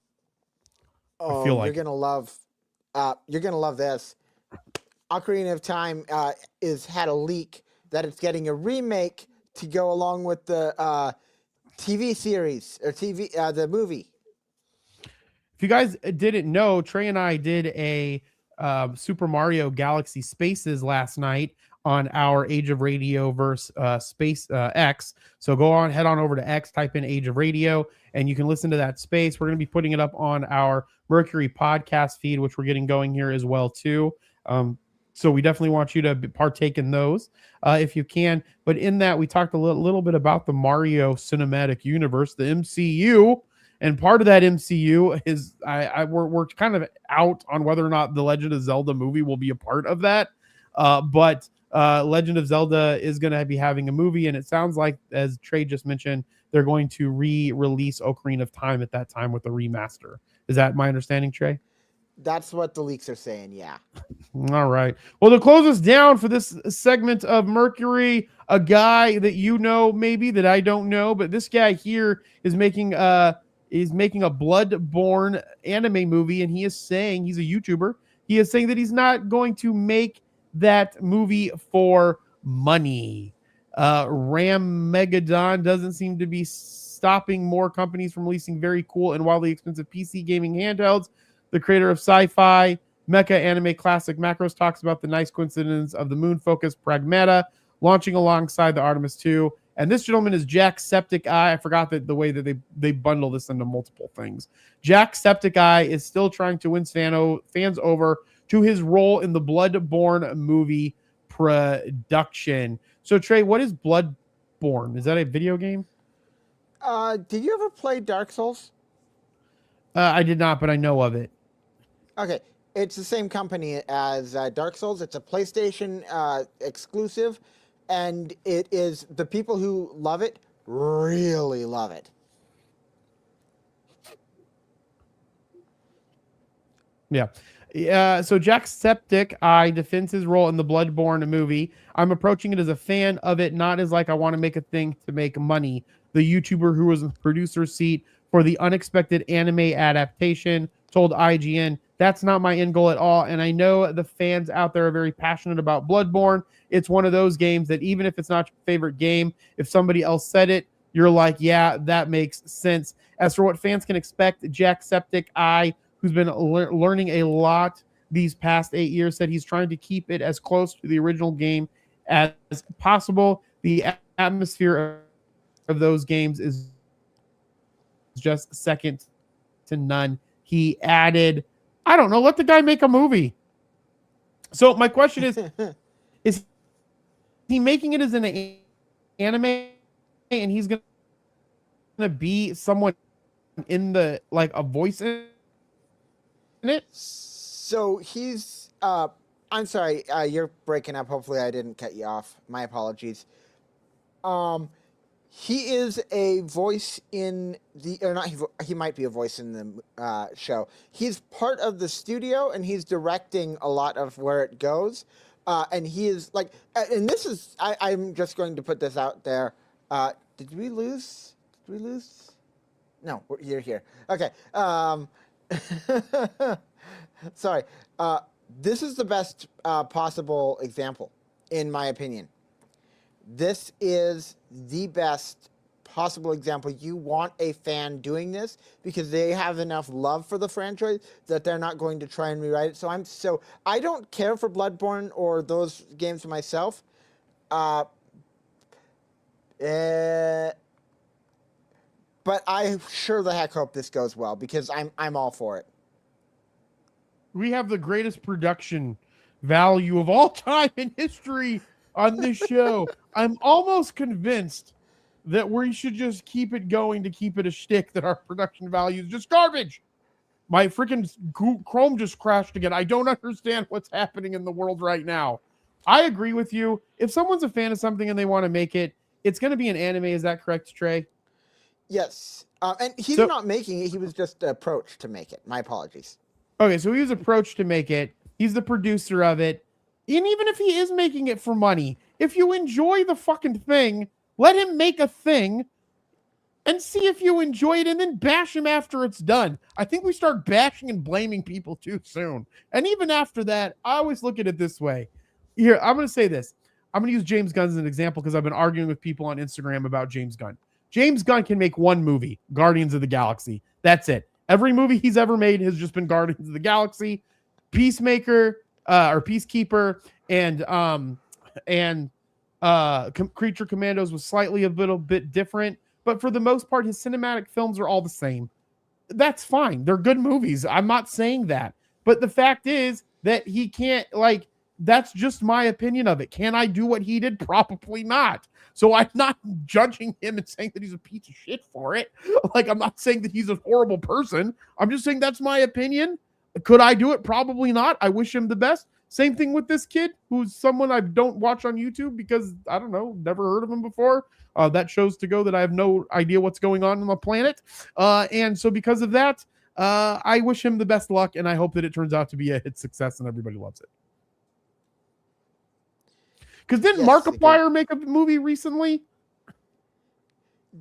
Oh, I feel like you're gonna love this. Ocarina of Time had a leak that it's getting a remake to go along with the TV series or the movie. If you guys didn't know, Trey and I did a Super Mario Galaxy Spaces last night on our Age of Radio verse space X. So head on over to X, type in Age of Radio, and you can listen to that space. We're going to be putting it up on our Mercury podcast feed, which we're getting going here as well too. So we definitely want you to partake in those if you can. But in that, we talked a little bit about the Mario Cinematic Universe, the MCU. And part of that MCU is we're kind of out on whether or not the Legend of Zelda movie will be a part of that. But Legend of Zelda is going to be having a movie, and it sounds like, as Trey just mentioned, they're going to re-release Ocarina of Time at that time with a remaster. Is that my understanding, Trey? That's what the leaks are saying, yeah. All right. Well, to close us down for this segment of Mercury, a guy that you know maybe that I don't know, but this guy here is making a Bloodborne anime movie, and he is saying, he's a YouTuber, he is saying that he's not going to make that movie for money. Ram Megadon doesn't seem to be stopping more companies from releasing very cool and wildly expensive PC gaming handhelds. The creator of sci-fi mecha anime classic Macros talks about the nice coincidence of the moon-focused Pragmata launching alongside the Artemis 2. And this gentleman is Jacksepticeye. I forgot that the way that they bundle this into multiple things. Jacksepticeye is still trying to win fans over to his role in the Bloodborne movie production. So Trey, what is Bloodborne? Is that a video game? Did you ever play Dark Souls? I did not, but I know of it. Okay, it's the same company as Dark Souls. It's a PlayStation exclusive, and it is the people who love it really love it. Yeah. So Jacksepticeye defends his role in the Bloodborne movie. I'm approaching it as a fan of it, not as like I want to make a thing to make money. The YouTuber who was in the producer's seat for the unexpected anime adaptation told IGN, "That's not my end goal at all, and I know the fans out there are very passionate about Bloodborne. It's one of those games that even if it's not your favorite game, if somebody else said it, you're like, yeah, that makes sense." As for what fans can expect, Jacksepticeye, who's been learning a lot these past 8 years, said he's trying to keep it as close to the original game as possible. The atmosphere of those games is just second to none. He added, I don't know, let the guy make a movie. So my question is he making it as an anime and he's going to be someone in the, like, a voice in it? So he's I'm sorry, you're breaking up. Hopefully I didn't cut you off. My apologies. He is a voice in the, or not, he might be a voice in the show. He's part of the studio, and he's directing a lot of where it goes. And he is like, and this is, I'm just going to put this out there. Did we lose? No, you're here. Okay. Sorry. This is the best possible example, in my opinion. This is the best possible example. You want a fan doing this because they have enough love for the franchise that they're not going to try and rewrite it. So I don't care for Bloodborne or those games myself. But I sure the heck hope this goes well because I'm all for it. We have the greatest production value of all time in history on this show. I'm almost convinced that we should just keep it going to keep it a shtick that our production value is just garbage. My freaking Chrome just crashed again. I don't understand what's happening in the world right now. I agree with you. If someone's a fan of something and they want to make it, it's going to be an anime. Is that correct, Trey? Yes. And he's not making it. He was just approached to make it. My apologies. Okay, so he was approached to make it. He's the producer of it. And even if he is making it for money, if you enjoy the fucking thing, let him make a thing and see if you enjoy it and then bash him after it's done. I think we start bashing and blaming people too soon. And even after that, I always look at it this way. Here, I'm going to say this. I'm going to use James Gunn as an example because I've been arguing with people on Instagram about James Gunn. James Gunn can make one movie, Guardians of the Galaxy. That's it. Every movie he's ever made has just been Guardians of the Galaxy, Peacemaker, or Peacekeeper, and and Creature Commandos was slightly a little bit different, but for the most part, his cinematic films are all the same. That's fine. They're good movies. I'm not saying that. But the fact is that he can't, like, that's just my opinion of it. Can I do what he did? Probably not. So I'm not judging him and saying that he's a piece of shit for it. Like, I'm not saying that he's a horrible person. I'm just saying that's my opinion. Could I do it? Probably not. I wish him the best. Same thing with this kid, who's someone I don't watch on YouTube because, I don't know, never heard of him before. That shows to go that I have no idea what's going on the planet. And so because of that, I wish him the best luck, and I hope that it turns out to be a hit success and everybody loves it. Because didn't Markiplier make a movie recently?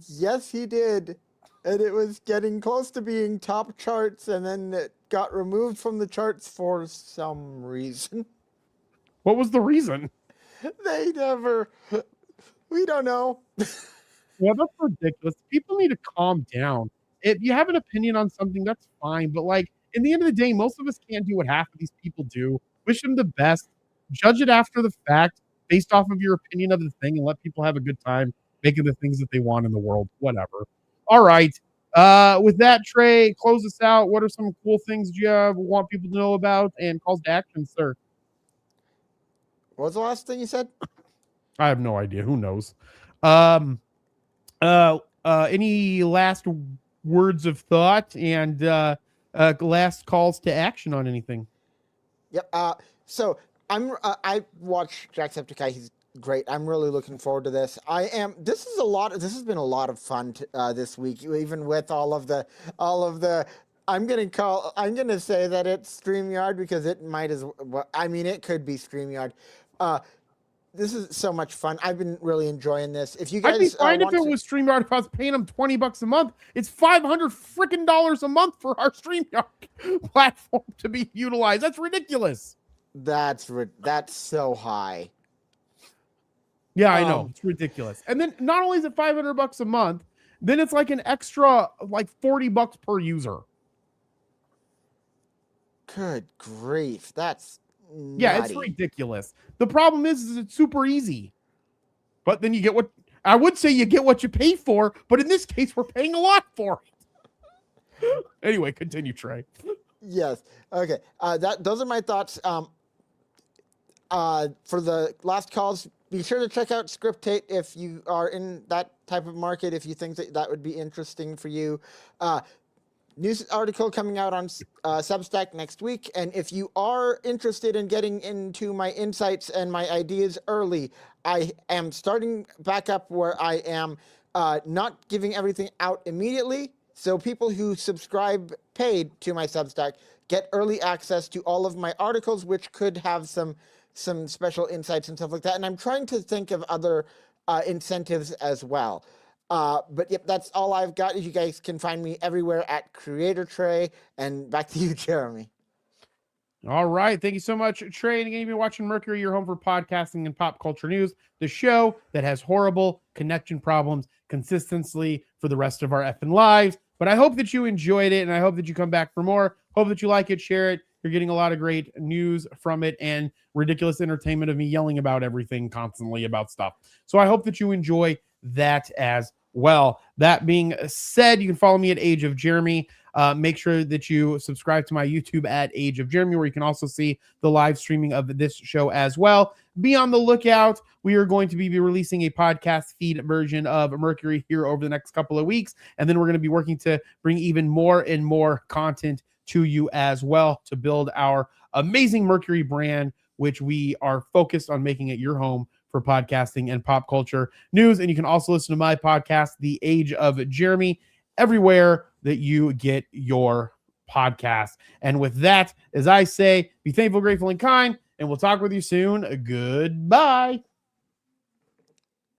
Yes, he did. And it was getting close to being top charts, and then it got removed from the charts for some reason. What was the reason? We don't know. Yeah, that's ridiculous. People need to calm down. If you have an opinion on something, that's fine. But like, in the end of the day, most of us can't do what half of these people do. Wish them the best. Judge it after the fact, based off of your opinion of the thing, and let people have a good time making the things that they want in the world. Whatever. All right. With that, Trey, close us out. What are some cool things you want people to know about, and calls to action, sir? What was the last thing you said? I have no idea. Who knows? Any last words of thought and last calls to action on anything? Yep. So I watched Jacksepticeye. He's great. I'm really looking forward to this. This has been a lot of fun this week, even with all of the. I'm gonna say that it's StreamYard because it might as well. I mean, it could be StreamYard. This is so much fun. I've been really enjoying this. If you guys, I'd be fine if it was StreamYard if I was paying them $20 a month. It's $500 freaking a month for our StreamYard platform to be utilized. That's ridiculous. That's so high. Yeah, I know. It's ridiculous. And then not only is it $500 a month, then it's like an extra like $40 per user. Good grief. That's nutty. Yeah, it's ridiculous. The problem is it's super easy. But then you get what I would say you get what you pay for, but in this case we're paying a lot for it. Anyway, continue, Trey. Yes. Okay. Those are my thoughts. For the last calls, be sure to check out Scriptate if you are in that type of market, if you think that would be interesting for you. News article coming out on Substack next week. And if you are interested in getting into my insights and my ideas early, I am starting back up where I am not giving everything out immediately. So people who subscribe paid to my Substack get early access to all of my articles, which could have some special insights and stuff like that. And I'm trying to think of other incentives as well. But yep, that's all I've got. You guys can find me everywhere at Creator Trey. And back to you, Jeremy. All right. Thank you so much, Trey. And again, you've been watching Mercury, your home for podcasting and pop culture news, the show that has horrible connection problems consistently for the rest of our effing lives. But I hope that you enjoyed it, and I hope that you come back for more. Hope that you like it, share it. You're getting a lot of great news from it and ridiculous entertainment of me yelling about everything constantly about stuff. So I hope that you enjoy that as well. That being said, you can follow me at Age of Jeremy. Make sure that you subscribe to my YouTube at Age of Jeremy, where you can also see the live streaming of this show as well. Be on the lookout. We are going to be releasing a podcast feed version of Mercury here over the next couple of weeks. And then we're going to be working to bring even more and more content to you as well to build our amazing Mercury brand, which we are focused on making it your home for podcasting and pop culture news. And you can also listen to my podcast, The Age of Jeremy, everywhere that you get your podcast. And with that, as I say, be thankful, grateful, and kind, and we'll talk with you soon. Goodbye.